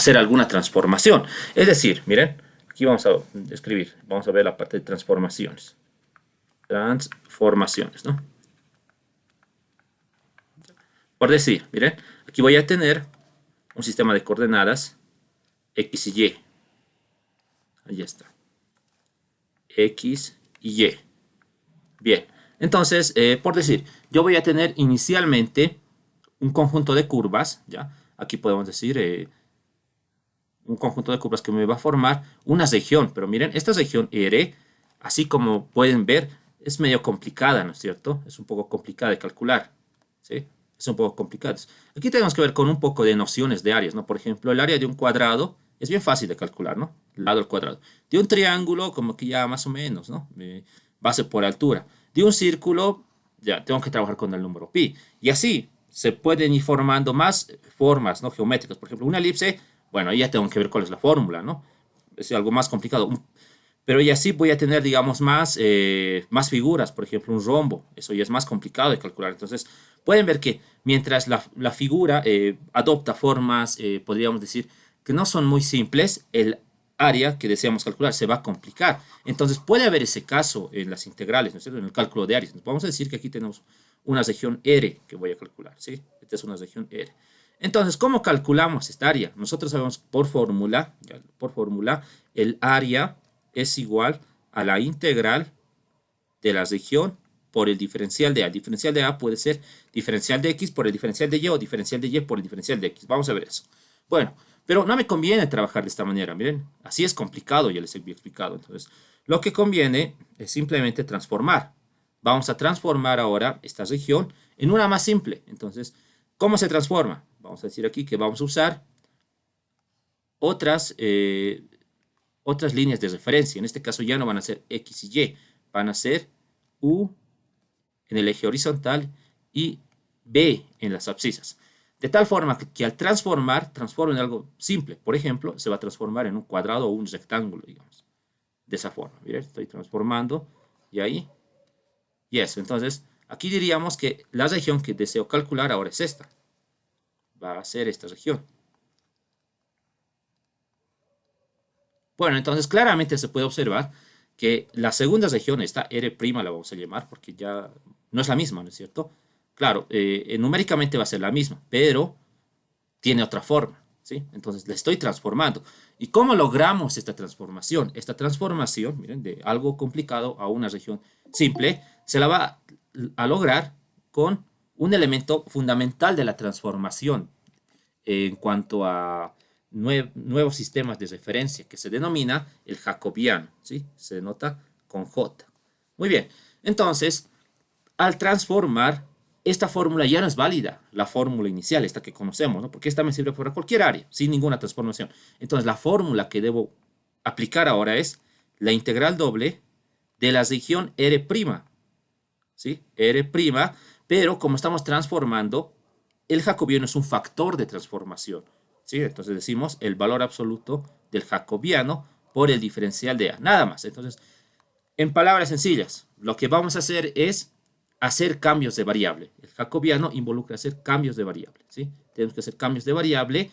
hacer alguna transformación. Es decir, miren, aquí vamos a escribir, vamos a ver la parte de transformaciones. Transformaciones, ¿no? Por decir, miren, aquí voy a tener un sistema de coordenadas X y Y. Ahí está. X y Y. Bien, entonces, por decir, yo voy a tener inicialmente un conjunto de curvas, ¿ya? Aquí podemos decir un conjunto de curvas que me va a formar una región, pero miren, esta región R, así como pueden ver, es medio complicada, ¿no es cierto? Es un poco complicada de calcular, ¿sí? Es un poco complicado. Aquí tenemos que ver con un poco de nociones de áreas, ¿no? Por ejemplo, el área de un cuadrado es bien fácil de calcular, ¿no? El lado al cuadrado. De un triángulo, como que ya más o menos, ¿no? Base por altura. De un círculo, ya tengo que trabajar con el número pi. Y así se pueden ir formando más formas, ¿no? Geométricas. Por ejemplo, una elipse, bueno, ahí ya tengo que ver cuál es la fórmula, ¿no? Es algo más complicado. Pero ya sí voy a tener, digamos, más figuras. Por ejemplo, un rombo. Eso ya es más complicado de calcular. Entonces, pueden ver que mientras la figura adopta formas, podríamos decir, que no son muy simples, el área que deseamos calcular se va a complicar. Entonces, puede haber ese caso en las integrales, ¿no es cierto? En el cálculo de áreas. Vamos a decir que aquí tenemos una región R que voy a calcular, ¿sí? Esta es una región R. Entonces, ¿cómo calculamos esta área? Nosotros sabemos por fórmula, el área es igual a la integral de la región por el diferencial de A. El diferencial de A puede ser diferencial de X por el diferencial de Y o diferencial de Y por el diferencial de X. Vamos a ver eso. Bueno, pero no me conviene trabajar de esta manera, miren. Así es complicado, ya les he explicado. Entonces, lo que conviene es simplemente transformar. Vamos a transformar ahora esta región en una más simple. Entonces, ¿cómo se transforma? Vamos a decir aquí que vamos a usar otras líneas de referencia. En este caso ya no van a ser X y Y, van a ser U en el eje horizontal y B en las abscisas. De tal forma que al transforma en algo simple. Por ejemplo, se va a transformar en un cuadrado o un rectángulo, digamos. De esa forma. Miren, estoy transformando y ahí. Y eso. Entonces, aquí diríamos que la región que deseo calcular ahora es esta. Va a ser esta región. Bueno, entonces claramente se puede observar que la segunda región, esta R' la vamos a llamar porque ya no es la misma, ¿no es cierto? Claro, numéricamente va a ser la misma, pero tiene otra forma, ¿sí? Entonces la estoy transformando. ¿Y cómo logramos esta transformación? Esta transformación, miren, de algo complicado a una región simple, se la va a lograr con un elemento fundamental de la transformación en cuanto a nuevos sistemas de referencia que se denomina el jacobiano, ¿sí? Se denota con J. Muy bien, entonces, al transformar, esta fórmula ya no es válida, la fórmula inicial, esta que conocemos, ¿no? Porque esta me sirve para cualquier área, sin ninguna transformación. Entonces, la fórmula que debo aplicar ahora es la integral doble de la región R', ¿sí? R', pero como estamos transformando, el jacobiano es un factor de transformación, ¿sí? Entonces decimos el valor absoluto del jacobiano por el diferencial de A, nada más. Entonces, en palabras sencillas, lo que vamos a hacer es hacer cambios de variable. El jacobiano involucra hacer cambios de variable, ¿sí? Tenemos que hacer cambios de variable,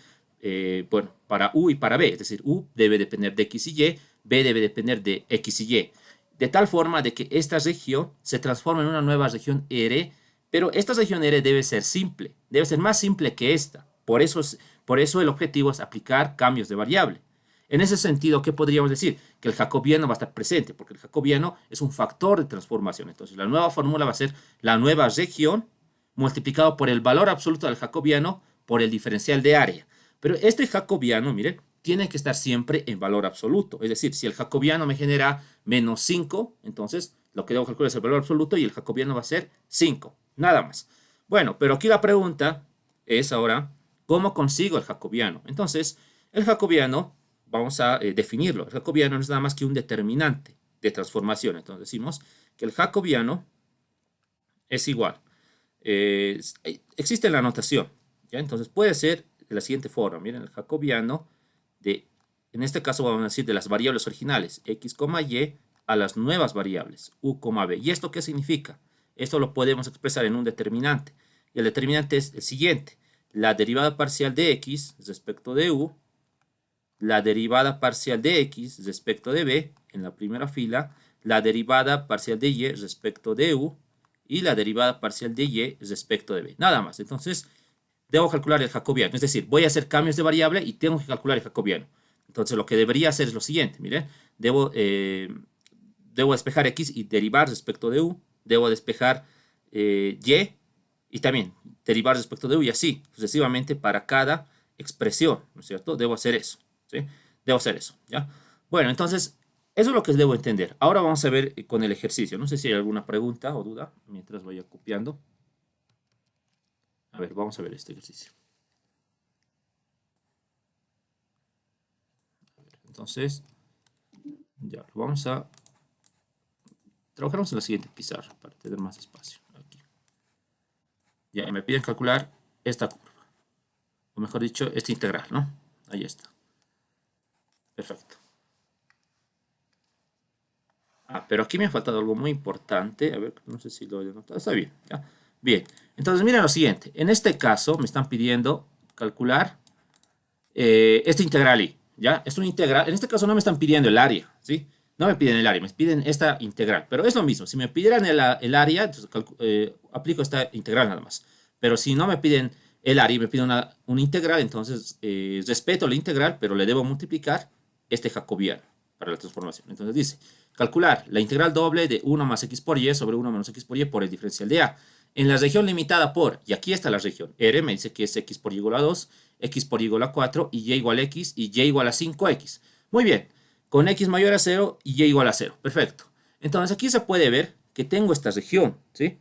bueno, para U y para B, es decir, U debe depender de X y Y, B debe depender de X y Y, de tal forma de que esta región se transforma en una nueva región R, pero esta región R debe ser simple, debe ser más simple que esta. Por eso el objetivo es aplicar cambios de variable. En ese sentido, ¿qué podríamos decir? Que el jacobiano va a estar presente, porque el jacobiano es un factor de transformación. Entonces, la nueva fórmula va a ser la nueva región multiplicado por el valor absoluto del jacobiano por el diferencial de área. Pero este jacobiano, miren, tiene que estar siempre en valor absoluto. Es decir, si el jacobiano me genera menos 5, entonces lo que debo calcular es el valor absoluto y el jacobiano va a ser 5. Nada más. Bueno, pero aquí la pregunta es ahora, ¿cómo consigo el jacobiano? Entonces, el jacobiano, vamos a definirlo. El jacobiano no es nada más que un determinante de transformación. Entonces decimos que el jacobiano es igual. Existe la notación, ¿ya? Entonces puede ser de la siguiente forma. Miren, el jacobiano en este caso vamos a decir de las variables originales, x, y, a las nuevas variables, u, b. ¿Y esto qué significa? Esto lo podemos expresar en un determinante. Y el determinante es el siguiente. La derivada parcial de x respecto de u la derivada parcial de x respecto de b en la primera fila, la derivada parcial de y respecto de u y la derivada parcial de y respecto de b. Nada más. Entonces, debo calcular el jacobiano. Es decir, voy a hacer cambios de variable y tengo que calcular el jacobiano. Entonces, lo que debería hacer es lo siguiente. Miren, debo despejar x y derivar respecto de u. Debo despejar y también derivar respecto de u y así sucesivamente para cada expresión, ¿no es cierto? Debo hacer eso, ¿sí? Debo hacer eso, ¿ya? Bueno, entonces, eso es lo que debo entender. Ahora vamos a ver con el ejercicio. No sé si hay alguna pregunta o duda mientras vaya copiando. A ver, vamos a ver este ejercicio. Entonces, ya, vamos a trabajarnos en la siguiente pizarra para tener más espacio. Aquí. Ya, me piden calcular esta curva. O mejor dicho, esta integral, ¿no? Ahí está. Perfecto. Pero aquí me ha faltado algo muy importante. A ver, no sé si lo he notado. Está bien, ¿ya? Bien. Entonces, miren lo siguiente. En este caso, me están pidiendo calcular esta integral y, ¿ya? Es una integral. En este caso no me están pidiendo el área, ¿sí? No me piden el área, me piden esta integral. Pero es lo mismo. Si me pidieran el área, entonces aplico esta integral nada más. Pero si no me piden el área y me piden una integral, entonces respeto la integral, pero le debo multiplicar este jacobiano para la transformación. Entonces dice, calcular la integral doble de 1 más x por y sobre 1 menos x por y por el diferencial de a. En la región limitada por, y aquí está la región, R me dice que es x por y igual a 2, x por y igual a 4, y y igual a x, y y igual a 5x. Muy bien, con x mayor a 0 y y igual a 0. Perfecto. Entonces aquí se puede ver que tengo esta región, ¿sí?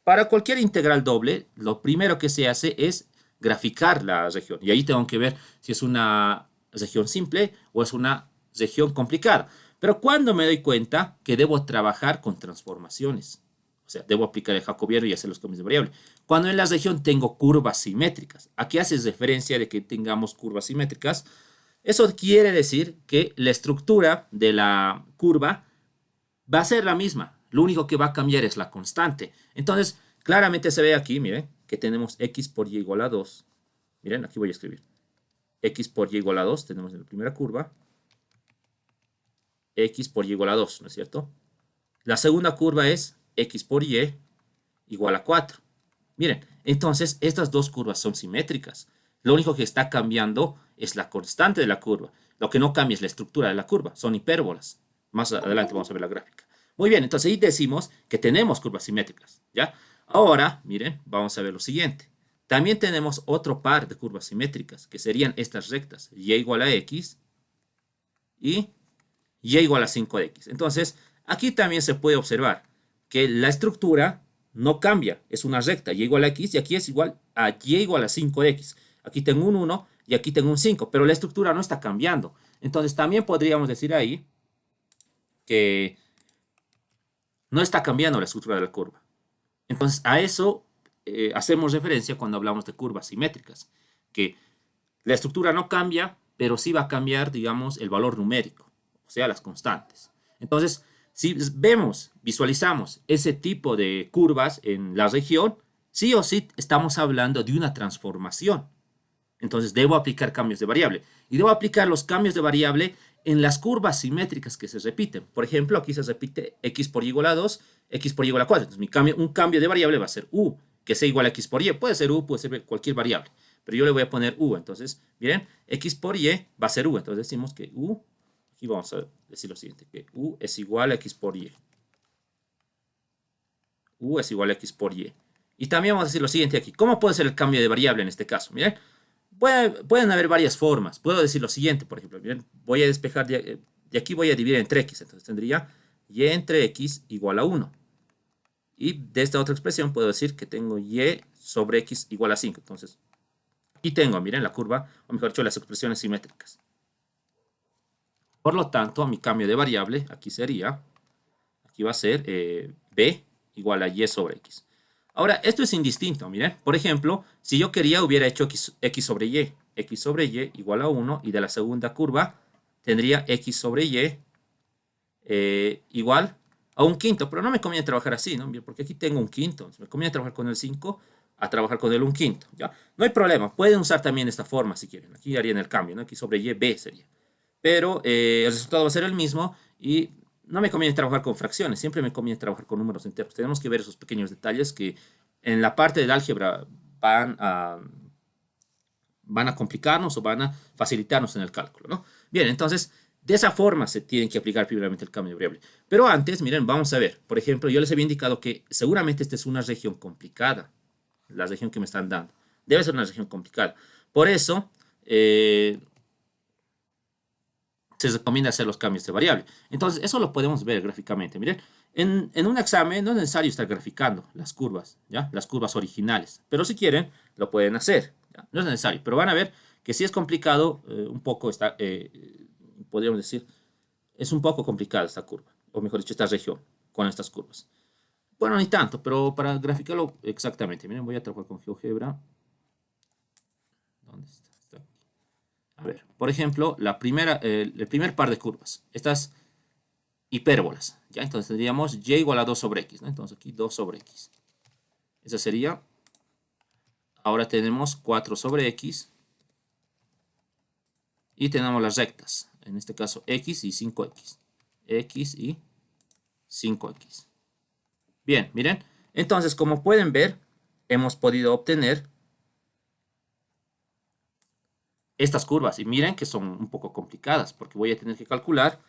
Para cualquier integral doble, lo primero que se hace es graficar la región. Y ahí tengo que ver si es una región simple o es una región complicada. Pero cuando me doy cuenta que debo trabajar con transformaciones, o sea, debo aplicar el jacobiano y hacer los cambios de variable. Cuando en la región tengo curvas simétricas, aquí hace referencia de que tengamos curvas simétricas. Eso quiere decir que la estructura de la curva va a ser la misma. Lo único que va a cambiar es la constante. Entonces, claramente se ve aquí, miren, que tenemos x por y igual a 2. Miren, aquí voy a escribir. X por y igual a 2, tenemos en la primera curva. X por y igual a 2, ¿no es cierto? La segunda curva es x por y igual a 4. Miren, entonces estas dos curvas son simétricas. Lo único que está cambiando es la constante de la curva. Lo que no cambia es la estructura de la curva. Son hipérbolas. Más adelante vamos a ver la gráfica. Muy bien, entonces ahí decimos que tenemos curvas simétricas, ¿ya? Ahora, miren, vamos a ver lo siguiente. También tenemos otro par de curvas simétricas, que serían estas rectas, y igual a x y y igual a 5x. Entonces, aquí también se puede observar que la estructura no cambia, es una recta, y igual a x, y aquí es igual a y igual a 5x. Aquí tengo un 1 y aquí tengo un 5, pero la estructura no está cambiando. Entonces, también podríamos decir ahí que no está cambiando la estructura de la curva. Entonces, a eso hacemos referencia cuando hablamos de curvas simétricas, que la estructura no cambia, pero sí va a cambiar, digamos, el valor numérico, o sea, las constantes. Entonces, si vemos, visualizamos ese tipo de curvas en la región, sí o sí estamos hablando de una transformación. Entonces, debo aplicar cambios de variable. Y debo aplicar los cambios de variable en las curvas simétricas que se repiten. Por ejemplo, aquí se repite x por y igual a 2, x por y igual a 4. Entonces, un cambio de variable va a ser u, que sea igual a x por y. Puede ser u, puede ser cualquier variable. Pero yo le voy a poner u. Entonces, miren, x por y va a ser u. Entonces, decimos que u, aquí vamos a decir lo siguiente, que u es igual a x por y. U es igual a x por y. Y también vamos a decir lo siguiente aquí. ¿Cómo puede ser el cambio de variable en este caso? Miren, pueden haber varias formas. Puedo decir lo siguiente, por ejemplo. Miren, voy a despejar de aquí, voy a dividir entre x. Entonces tendría y entre x igual a 1. Y de esta otra expresión puedo decir que tengo y sobre x igual a 5. Entonces, aquí tengo, miren, la curva, o mejor dicho, las expresiones simétricas. Por lo tanto, mi cambio de variable aquí sería, aquí va a ser b igual a y sobre x. Ahora, esto es indistinto, miren. Por ejemplo, si yo quería, hubiera hecho x sobre y. X sobre y igual a 1. Y de la segunda curva tendría x sobre y igual a un quinto. Pero no me conviene trabajar así, ¿no? Porque aquí tengo un quinto. Me conviene trabajar con el 5 a trabajar con el un quinto, ¿ya? No hay problema. Pueden usar también esta forma si quieren. Aquí harían el cambio, ¿no? X sobre y, b sería. pero el resultado va a ser el mismo y no me conviene trabajar con fracciones, siempre me conviene trabajar con números enteros. Tenemos que ver esos pequeños detalles que en la parte del álgebra van a complicarnos o van a facilitarnos en el cálculo, ¿no? Bien, entonces, de esa forma se tiene que aplicar primeramente el cambio de variable. Pero antes, miren, vamos a ver. Por ejemplo, yo les había indicado que seguramente esta es una región complicada, la región que me están dando. Debe ser una región complicada. Por eso, se recomienda hacer los cambios de variable. Entonces, eso lo podemos ver gráficamente. Miren, en un examen no es necesario estar graficando las curvas, ¿ya? Las curvas originales. Pero si quieren, lo pueden hacer, ¿ya? No es necesario, pero van a ver que si es complicado, un poco está, podríamos decir, es un poco complicada esta curva, o mejor dicho, esta región con estas curvas. Bueno, ni tanto, pero para graficarlo exactamente, miren, voy a trabajar con GeoGebra. ¿Dónde está? Está aquí. A ver, por ejemplo, el primer par de curvas, estas hipérbolas, ¿ya? Entonces tendríamos y igual a 2 sobre x, ¿no? Entonces aquí 2 sobre x. Esa sería, ahora tenemos 4 sobre x, y tenemos las rectas, en este caso x y 5x, x y 5x. Bien, miren, entonces como pueden ver, hemos podido obtener estas curvas, y miren que son un poco complicadas, porque voy a tener que calcular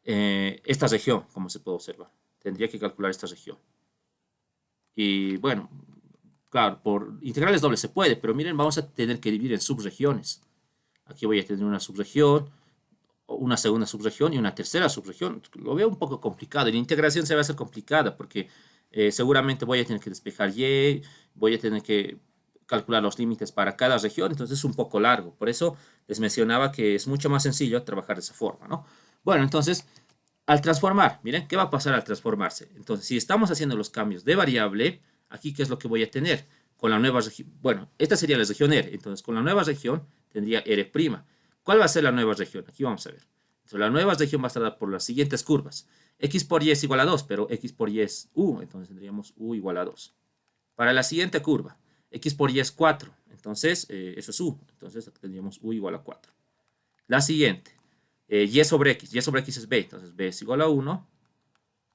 esta región, como se puede observar. Tendría que calcular esta región. Y bueno, claro, por integrales dobles se puede, pero miren, vamos a tener que dividir en subregiones. Aquí voy a tener una subregión, una segunda subregión y una tercera subregión. Lo veo un poco complicado. Y la integración se va a hacer complicada porque seguramente voy a tener que despejar y, voy a tener que calcular los límites para cada región, entonces es un poco largo. Por eso les mencionaba que es mucho más sencillo trabajar de esa forma, ¿no? Bueno, entonces, al transformar, miren, ¿qué va a pasar al transformarse? Entonces, si estamos haciendo los cambios de variable, aquí, ¿qué es lo que voy a tener? Con la nueva región, bueno, esta sería la región R, entonces con la nueva región tendría R'. ¿Cuál va a ser la nueva región? Aquí vamos a ver. Entonces, la nueva región va a estar dada por las siguientes curvas. X por Y es igual a 2, pero X por Y es U, entonces tendríamos U igual a 2. Para la siguiente curva, X por Y es 4, entonces eso es U, entonces tendríamos U igual a 4. La siguiente, Y sobre X es B, entonces B es igual a 1,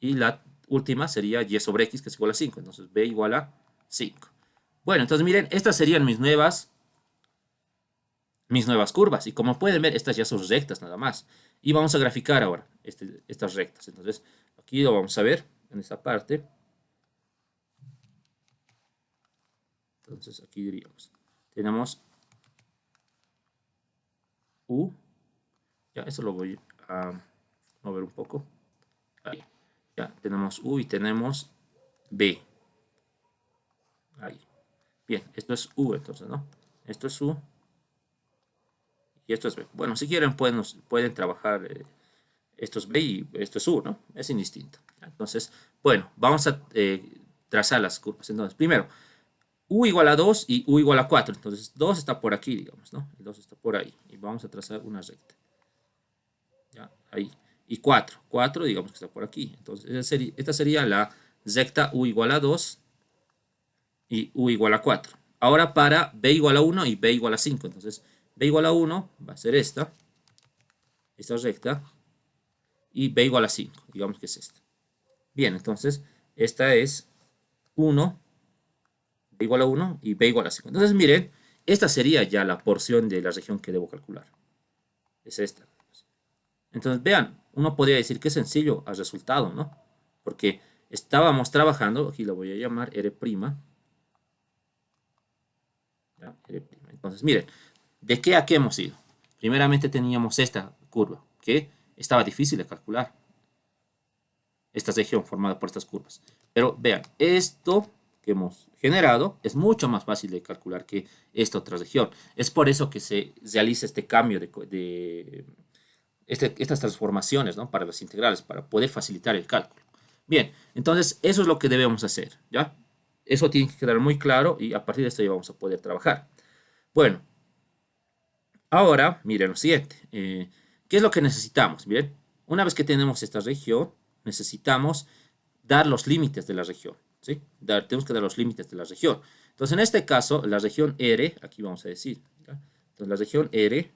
y la última sería Y sobre X, que es igual a 5, entonces B igual a 5. Bueno, entonces miren, estas serían mis nuevas curvas, y como pueden ver, estas ya son rectas nada más. Y vamos a graficar ahora estas rectas. Entonces, aquí lo vamos a ver en esta parte. Entonces, aquí diríamos, tenemos U. Ya, eso lo voy a mover un poco. Ahí. Ya, tenemos U y tenemos B. Ahí. Bien, esto es U entonces, ¿no? Esto es U. Y esto es B. Bueno, si quieren pueden trabajar esto es B y esto es U, ¿no? Es indistinto. Entonces, bueno, vamos a trazar las curvas. Entonces, primero, U igual a 2 y U igual a 4. Entonces, 2 está por aquí, digamos, ¿no? Y 2 está por ahí. Y vamos a trazar una recta. ¿Ya? Ahí. Y 4. 4, digamos que está por aquí. Entonces, esta sería la recta U igual a 2 y U igual a 4. Ahora para B igual a 1 y B igual a 5. Entonces, B igual a 1 va a ser esta recta, y B igual a 5, digamos que es esta. Bien, entonces, esta es 1, B igual a 1 y B igual a 5. Entonces, miren, esta sería ya la porción de la región que debo calcular. Es esta. Entonces, vean, uno podría decir que es sencillo al resultado, ¿no? Porque estábamos trabajando, aquí lo voy a llamar R'. ¿Ya? R'. Entonces, miren, ¿de qué a qué hemos ido? Primeramente teníamos esta curva, que estaba difícil de calcular. Esta región formada por estas curvas. Pero vean, esto que hemos generado es mucho más fácil de calcular que esta otra región. Es por eso que se realiza este cambio estas transformaciones, ¿no? Para las integrales, para poder facilitar el cálculo. Bien, entonces eso es lo que debemos hacer, ¿ya? Eso tiene que quedar muy claro y a partir de esto ya vamos a poder trabajar. Bueno, ahora miren lo siguiente. ¿Qué es lo que necesitamos? Miren, una vez que tenemos esta región, necesitamos dar los límites de la región, ¿sí? Tenemos que dar los límites de la región. Entonces, en este caso, la región R, aquí vamos a decir, ¿ya? Entonces, la región R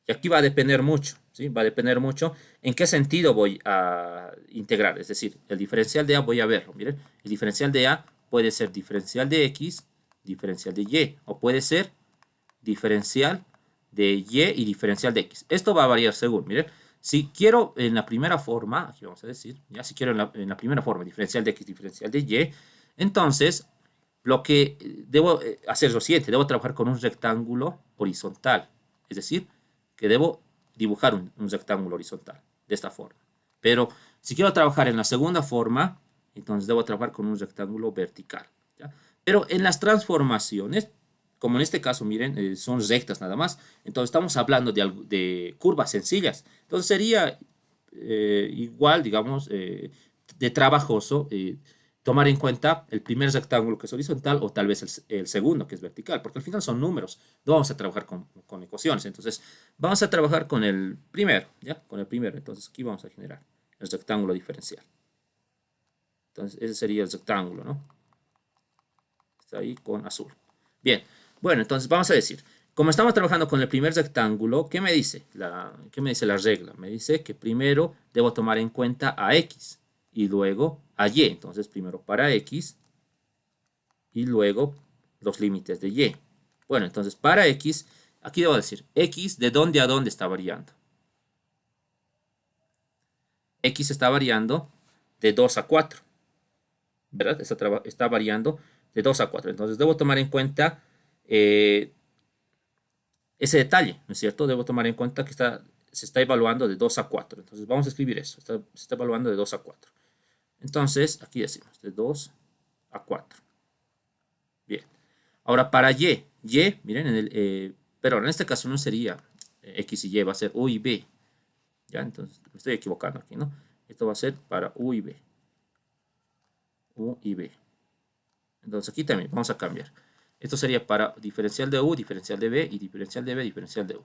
Y aquí va a depender mucho, ¿sí? Va a depender mucho en qué sentido voy a integrar. Es decir, el diferencial de A voy a verlo. Miren, el diferencial de A puede ser diferencial de X, diferencial de Y, o puede ser diferencial de Y y diferencial de X. Esto va a variar según, miren, si quiero en la primera forma, aquí vamos a decir, ya si quiero en la primera forma, diferencial de X, diferencial de Y, entonces lo que debo hacer es lo siguiente, debo trabajar con un rectángulo horizontal, es decir, que debo dibujar un rectángulo horizontal de esta forma. Pero si quiero trabajar en la segunda forma, entonces debo trabajar con un rectángulo vertical. ¿Ya? Pero en las transformaciones, como en este caso, miren, son rectas nada más. Entonces estamos hablando de curvas sencillas. Entonces sería igual, digamos, de trabajoso tomar en cuenta el primer rectángulo que es horizontal o tal vez el segundo que es vertical, porque al final son números. No vamos a trabajar con ecuaciones. Entonces vamos a trabajar con el primero, ¿ya? Con el primero. Entonces aquí vamos a generar el rectángulo diferencial. Entonces ese sería el rectángulo, ¿no? Está ahí con azul. Bien, bueno, entonces vamos a decir, como estamos trabajando con el primer rectángulo, ¿qué me dice? ¿Qué me dice la regla? Me dice que primero debo tomar en cuenta a X y luego a Y. Entonces primero para X y luego los límites de Y. Bueno, entonces para X, aquí debo decir, X de dónde a dónde está variando. X está variando de 2 a 4, ¿verdad? Está variando de 2 a 4. Entonces debo tomar en cuenta ese detalle, ¿no es cierto? Debo tomar en cuenta que se está evaluando de 2 a 4. Entonces vamos a escribir eso. Se está evaluando de 2 a 4. Entonces, aquí decimos de 2 a 4. Bien. Ahora para Y. Y, miren, pero en este caso no sería X y Y, va a ser U y B. ¿Ya? Entonces, me estoy equivocando aquí, ¿no? Esto va a ser para U y B. U y B. Entonces aquí también vamos a cambiar. Esto sería para diferencial de U, diferencial de B y diferencial de B, diferencial de U.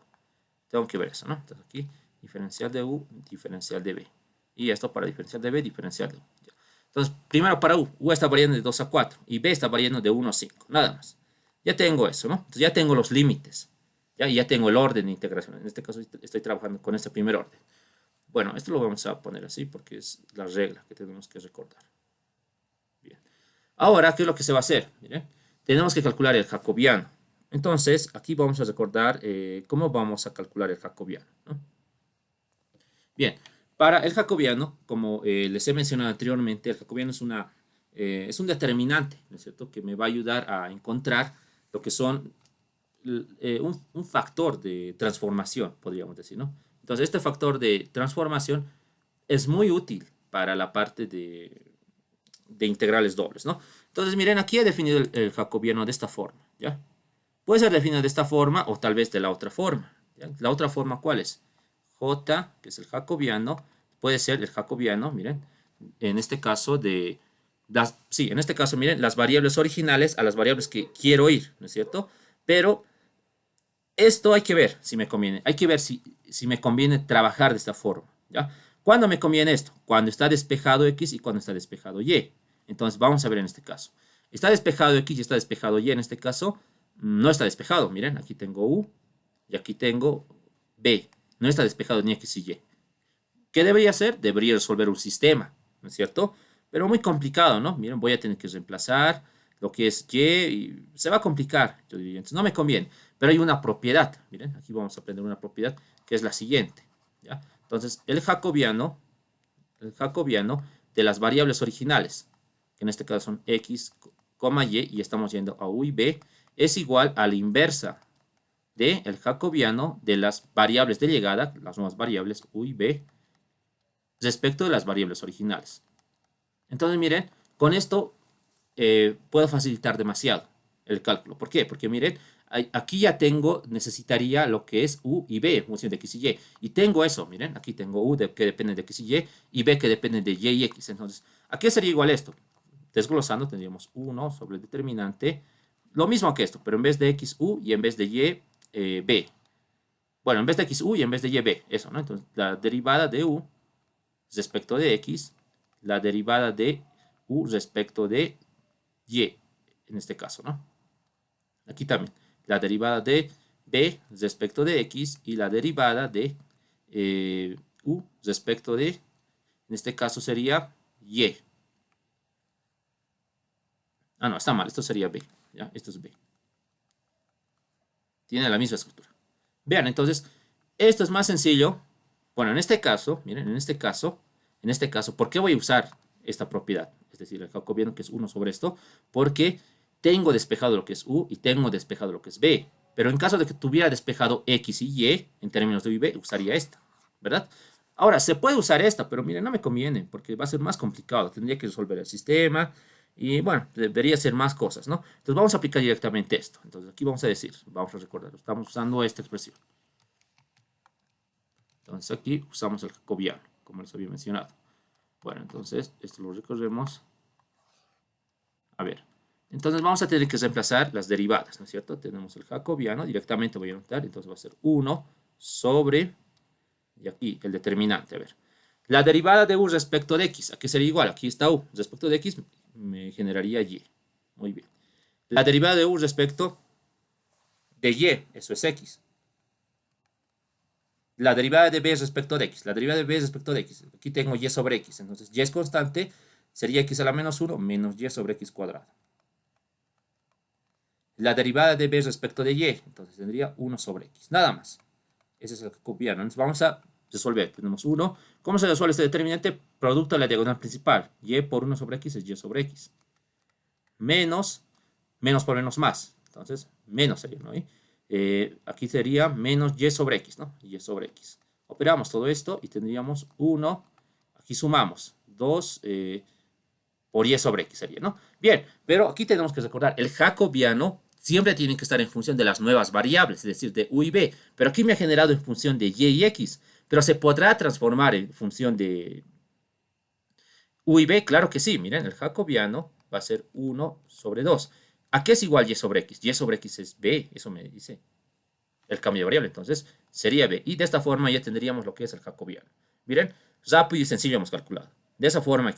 Tengo que ver eso, ¿no? Entonces aquí, diferencial de U, diferencial de B. Y esto para diferencial de B, diferencial de U. Entonces, primero para U, U está variando de 2 a 4 y B está variando de 1 a 5, nada más. Ya tengo eso, ¿no? Entonces ya tengo los límites. Ya tengo el orden de integración. En este caso estoy trabajando con este primer orden. Bueno, esto lo vamos a poner así porque es la regla que tenemos que recordar. Bien. Ahora, ¿qué es lo que se va a hacer? Miren, tenemos que calcular el jacobiano. Entonces, aquí vamos a recordar cómo vamos a calcular el jacobiano, ¿no? Bien, para el jacobiano, como les he mencionado anteriormente, el jacobiano es un determinante, ¿no es cierto?, que me va a ayudar a encontrar lo que son un factor de transformación, podríamos decir, ¿no? Entonces, este factor de transformación es muy útil para la parte de integrales dobles, ¿no? Entonces, miren, aquí he definido el jacobiano de esta forma, ¿ya? Puede ser definido de esta forma o tal vez de la otra forma, ¿ya? La otra forma, ¿cuál es? J, que es el jacobiano, puede ser el jacobiano, miren, en este caso en este caso, miren, las variables originales a las variables que quiero ir, ¿no es cierto? Pero esto hay que ver si me conviene, hay que ver si me conviene trabajar de esta forma, ¿ya? ¿Cuándo me conviene esto? Cuando está despejado X y cuando está despejado Y. Entonces, vamos a ver en este caso. Está despejado X y está despejado Y, en este caso, no está despejado, miren, aquí tengo U y aquí tengo B. No está despejado ni X y Y. ¿Qué debería hacer? Debería resolver un sistema, ¿no es cierto? Pero muy complicado, ¿no? Miren, voy a tener que reemplazar lo que es Y se va a complicar, yo diría. Entonces no me conviene. Pero hay una propiedad, miren, aquí vamos a aprender una propiedad que es la siguiente, ¿ya? Entonces, el jacobiano de las variables originales, que en este caso son X, Y estamos yendo a U y B, es igual a la inversa del jacobiano de las variables de llegada, las nuevas variables U y B, respecto de las variables originales. Entonces, miren, con esto puedo facilitar demasiado el cálculo. ¿Por qué? Porque miren, aquí ya necesitaría lo que es U y B, función de X y Y. Y tengo eso, miren, aquí tengo U que depende de X y B que depende de Y X. Entonces, ¿a qué sería igual esto? Desglosando tendríamos 1 sobre el determinante, lo mismo que esto, pero en vez de X, U y en vez de Y, B. Bueno, en vez de X, U y en vez de Y, B, eso, ¿no? Entonces, la derivada de U respecto de X, la derivada de U respecto de Y, en este caso, ¿no? Aquí también, la derivada de b respecto de x y la derivada de u respecto de, en este caso sería y. Ah, no, está mal, esto sería b, ¿ya? Esto es b. Tiene la misma estructura. Vean, entonces, esto es más sencillo. Bueno, en este caso, miren, en este caso, ¿por qué voy a usar esta propiedad? Es decir, el jacobiano que es 1 sobre esto, porque tengo despejado lo que es u y tengo despejado lo que es b. Pero en caso de que tuviera despejado x y y, en términos de u y b, usaría esta, ¿verdad? Ahora, se puede usar esta, pero miren, no me conviene, porque va a ser más complicado. Tendría que resolver el sistema y, bueno, debería ser más cosas, ¿no? Entonces, vamos a aplicar directamente esto. Entonces, aquí vamos a decir, vamos a recordar, estamos usando esta expresión. Entonces, aquí usamos el jacobiano, como les había mencionado. Bueno, entonces, esto lo recorremos. A ver, entonces vamos a tener que reemplazar las derivadas, ¿no es cierto? Tenemos el jacobiano, directamente voy a anotar, entonces va a ser 1 sobre, y aquí el determinante, a ver. La derivada de u respecto de x, ¿a qué sería igual? Aquí está u, respecto de x me generaría y. Muy bien. La derivada de u respecto de y, eso es x. La derivada de b respecto de x, la derivada de b respecto de x, aquí tengo y sobre x, entonces y es constante, sería x a la menos 1 menos y sobre x cuadrado. La derivada de b respecto de y, entonces tendría 1 sobre x, nada más. Ese es el jacobiano. Entonces vamos a resolver. Tenemos 1. ¿Cómo se resuelve este determinante? Producto de la diagonal principal. Y por 1 sobre x es y sobre x. Menos por menos más. Entonces, menos sería, ¿no? Aquí sería menos y sobre x, ¿no? Y sobre x. Operamos todo esto y tendríamos 1. Aquí sumamos 2 por y sobre x sería, ¿no? Bien, pero aquí tenemos que recordar, el jacobiano siempre tiene que estar en función de las nuevas variables, es decir, de u y b. Pero aquí me ha generado en función de y x. Pero se podrá transformar en función de u y b, claro que sí. Miren, el jacobiano va a ser 1 sobre 2. ¿A qué es igual y sobre x? Y sobre x es b, eso me dice el cambio de variable. Entonces, sería b. Y de esta forma ya tendríamos lo que es el jacobiano. Miren, rápido y sencillo hemos calculado. De esa forma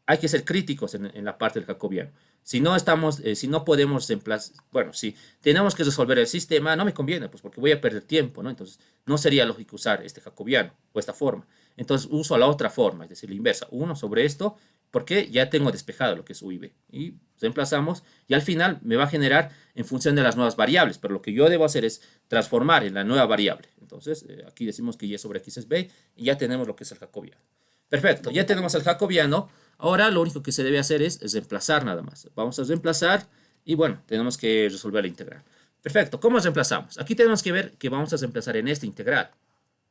hay que ser críticos en la parte del jacobiano. Si no estamos, si no podemos reemplazar, bueno, si tenemos que resolver el sistema, no me conviene, pues porque voy a perder tiempo, ¿no? Entonces, no sería lógico usar este jacobiano o esta forma. Entonces, uso la otra forma, es decir, la inversa. 1 sobre esto, porque ya tengo despejado lo que es u y b. Y reemplazamos, y al final me va a generar en función de las nuevas variables, pero lo que yo debo hacer es transformar en la nueva variable. Entonces, aquí decimos que y sobre x es b, y ya tenemos lo que es el jacobiano. Perfecto, ya tenemos el jacobiano. Ahora lo único que se debe hacer es reemplazar nada más. Vamos a reemplazar y bueno, tenemos que resolver la integral. Perfecto, ¿cómo reemplazamos? Aquí tenemos que ver que vamos a reemplazar en esta integral.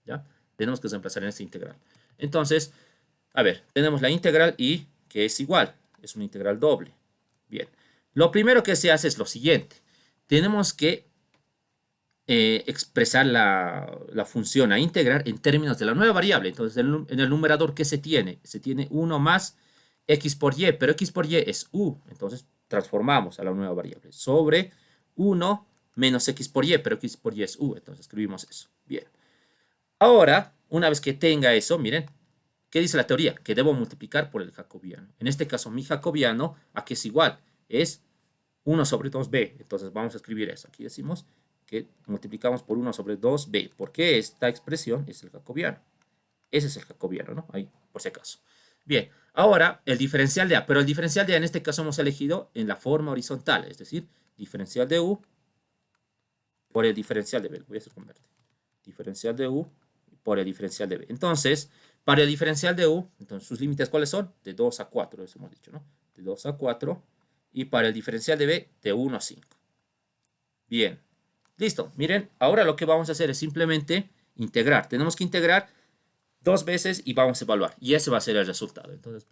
¿Ya? Tenemos que reemplazar en esta integral. Entonces, a ver, tenemos la integral y que es igual. Es una integral doble. Bien, lo primero que se hace es lo siguiente. Tenemos que expresar la función a integrar en términos de la nueva variable. Entonces, en el numerador, ¿qué se tiene? Se tiene 1 más x por y, pero x por y es u. Entonces, transformamos a la nueva variable sobre 1 menos x por y, pero x por y es u. Entonces, escribimos eso. Bien. Ahora, una vez que tenga eso, miren, ¿qué dice la teoría? Que debo multiplicar por el jacobiano. En este caso, mi jacobiano, ¿a qué es igual? Es 1 sobre 2b. Entonces, vamos a escribir eso. Aquí decimos que multiplicamos por 1 sobre 2b, porque esta expresión es el jacobiano. Ese es el jacobiano, ¿no? Ahí, por si acaso. Bien, ahora el diferencial de a, pero el diferencial de a en este caso hemos elegido en la forma horizontal, es decir, diferencial de u por el diferencial de b. Lo voy a hacer con verde. Diferencial de u por el diferencial de b. Entonces, para el diferencial de u, entonces sus límites, ¿cuáles son? De 2 a 4, eso hemos dicho, ¿no? De 2 a 4. Y para el diferencial de b, de 1 a 5. Bien. Listo, miren, ahora lo que vamos a hacer es simplemente integrar. Tenemos que integrar 2 veces y vamos a evaluar. Y ese va a ser el resultado. Entonces,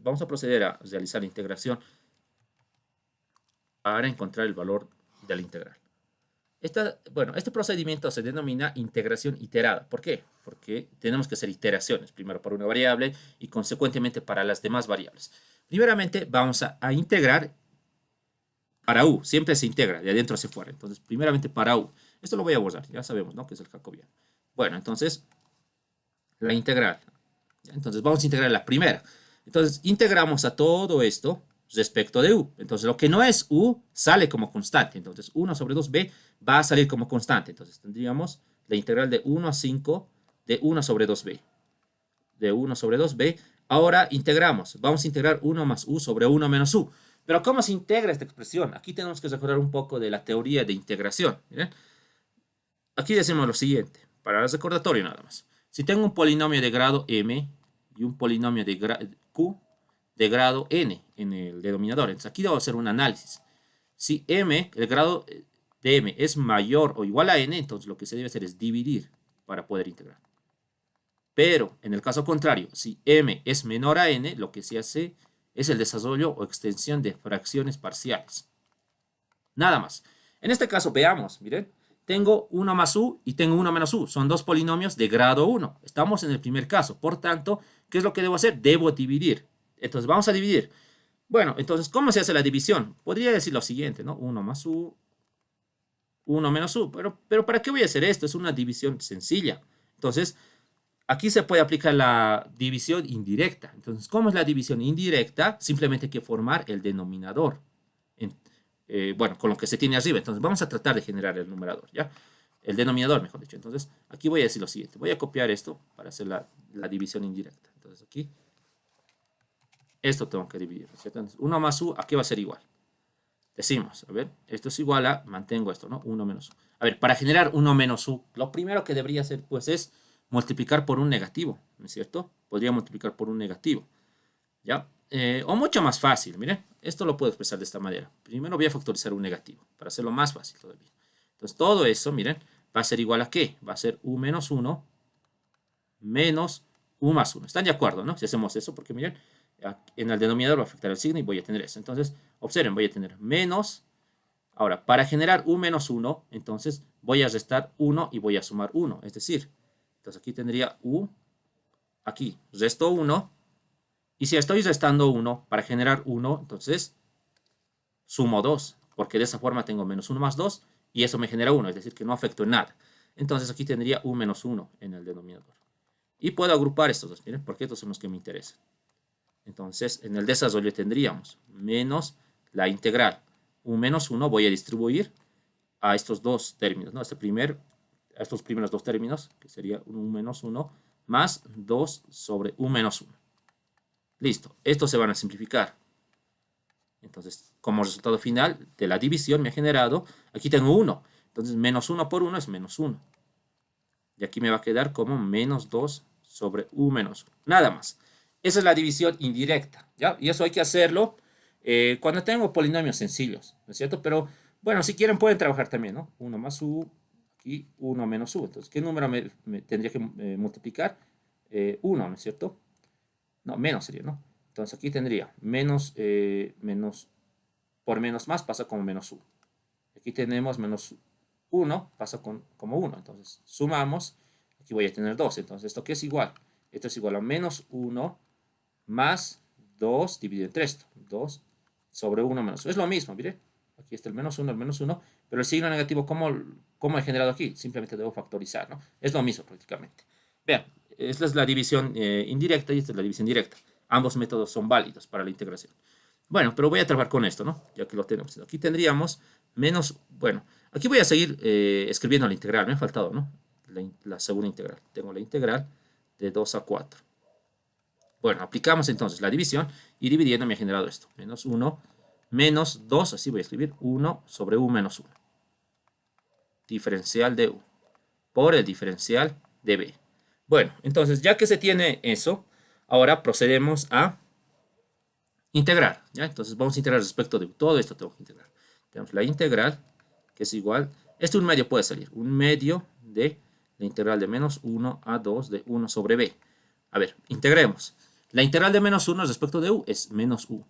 vamos a proceder a realizar la integración para encontrar el valor de la integral. Este procedimiento se denomina integración iterada. ¿Por qué? Porque tenemos que hacer iteraciones, primero para una variable y consecuentemente para las demás variables. Primeramente, vamos a integrar para u, siempre se integra de adentro hacia afuera. Entonces, primeramente para u. Esto lo voy a borrar, ya sabemos, ¿no? Que es el jacobiano. Bueno, entonces, la integral. Entonces, vamos a integrar la primera. Entonces, integramos a todo esto respecto de u. Entonces, lo que no es u sale como constante. Entonces, 1 sobre 2b va a salir como constante. Entonces, tendríamos la integral de 1 a 5 de 1 sobre 2b. De 1 sobre 2b. Ahora integramos. Vamos a integrar 1 más u sobre 1 menos u. Pero ¿cómo se integra esta expresión? Aquí tenemos que recordar un poco de la teoría de integración. ¿Miren? Aquí decimos lo siguiente, para el recordatorio nada más. Si tengo un polinomio de grado m y un polinomio de q de grado n en el denominador, entonces aquí debo hacer un análisis. Si m, el grado de m es mayor o igual a n, entonces lo que se debe hacer es dividir para poder integrar. Pero en el caso contrario, si m es menor a n, lo que se hace es el desarrollo o extensión de fracciones parciales. Nada más. En este caso, veamos, miren, tengo 1 más u y tengo 1 menos u. Son dos polinomios de grado 1. Estamos en el primer caso. Por tanto, ¿qué es lo que debo hacer? Debo dividir. Entonces, vamos a dividir. Bueno, entonces, ¿cómo se hace la división? Podría decir lo siguiente, ¿no? 1 más u, 1 menos u. Pero ¿para qué voy a hacer esto? Es una división sencilla. Entonces, aquí se puede aplicar la división indirecta. Entonces, ¿cómo es la división indirecta? Simplemente hay que formar el denominador. Bueno, con lo que se tiene arriba. Entonces, vamos a tratar de generar el numerador, ¿ya? El denominador, mejor dicho. Entonces, aquí voy a decir lo siguiente. Voy a copiar esto para hacer la división indirecta. Entonces, aquí, esto tengo que dividir, ¿cierto? Entonces, 1 más u, aquí va a ser igual. Decimos, a ver, esto es igual a, mantengo esto, ¿no? 1 menos u. A ver, para generar 1 menos u, lo primero que debería hacer, pues, es multiplicar por un negativo, ¿no es cierto? Podría multiplicar por un negativo, ¿ya? O mucho más fácil, miren, esto lo puedo expresar de esta manera. Primero voy a factorizar un negativo, para hacerlo más fácil todavía. Entonces, todo eso, miren, va a ser igual a ¿qué? Va a ser u menos 1 menos u más 1. ¿Están de acuerdo, no? Si hacemos eso, porque miren, en el denominador va a afectar el signo y voy a tener eso. Entonces, observen, voy a tener menos. Ahora, para generar u menos 1, entonces voy a restar 1 y voy a sumar 1. Es decir, entonces aquí tendría u, aquí resto 1. Y si estoy restando 1 para generar 1, entonces sumo 2, porque de esa forma tengo menos 1 más 2 y eso me genera 1, es decir, que no afecto en nada. Entonces aquí tendría u menos 1 en el denominador. Y puedo agrupar estos dos, miren, porque estos son los que me interesan. Entonces en el desarrollo tendríamos menos la integral u menos 1, voy a distribuir a estos dos términos, ¿no? A estos primeros dos términos, que sería u menos 1 más 2 sobre u menos 1. Listo, estos se van a simplificar. Entonces, como resultado final de la división me ha generado, aquí tengo 1. Entonces, menos 1 por 1 es menos 1. Y aquí me va a quedar como menos 2 sobre u menos 1. Nada más. Esa es la división indirecta, ¿ya? Y eso hay que hacerlo cuando tengo polinomios sencillos, ¿no es cierto? Pero, bueno, si quieren pueden trabajar también, ¿no? 1 más u, aquí 1 menos u. Entonces, ¿qué número me tendría que multiplicar? 1, ¿no es cierto? No, menos sería, ¿no? Entonces aquí tendría menos, por menos más pasa como menos 1. Aquí tenemos menos 1, pasa como 1. Entonces sumamos, aquí voy a tener 2. Entonces, ¿esto qué es igual? Esto es igual a menos 1 más 2 dividido entre esto. 2 sobre 1 menos 1. Es lo mismo, mire. Aquí está el menos 1, pero el signo negativo, ¿cómo he generado aquí? Simplemente debo factorizar, ¿no? Es lo mismo prácticamente. Vean. Esta es la división indirecta y esta es la división directa. Ambos métodos son válidos para la integración. Bueno, pero voy a trabajar con esto, ¿no? Ya que lo tenemos. Aquí tendríamos menos, bueno, aquí voy a seguir escribiendo la integral. Me ha faltado, ¿no? La segunda integral. Tengo la integral de 2 a 4. Bueno, aplicamos entonces la división y dividiendo me ha generado esto. Menos 1, menos 2, así voy a escribir 1 sobre u menos 1. Diferencial de u por el diferencial de b. Bueno, entonces ya que se tiene eso, ahora procedemos a integrar, ¿ya? Entonces vamos a integrar respecto de todo esto, tengo que integrar. Tenemos la integral, que es igual, un medio puede salir, un medio de la integral de menos 1 a 2 de 1 sobre b. A ver, integremos. La integral de menos 1 respecto de u es menos u,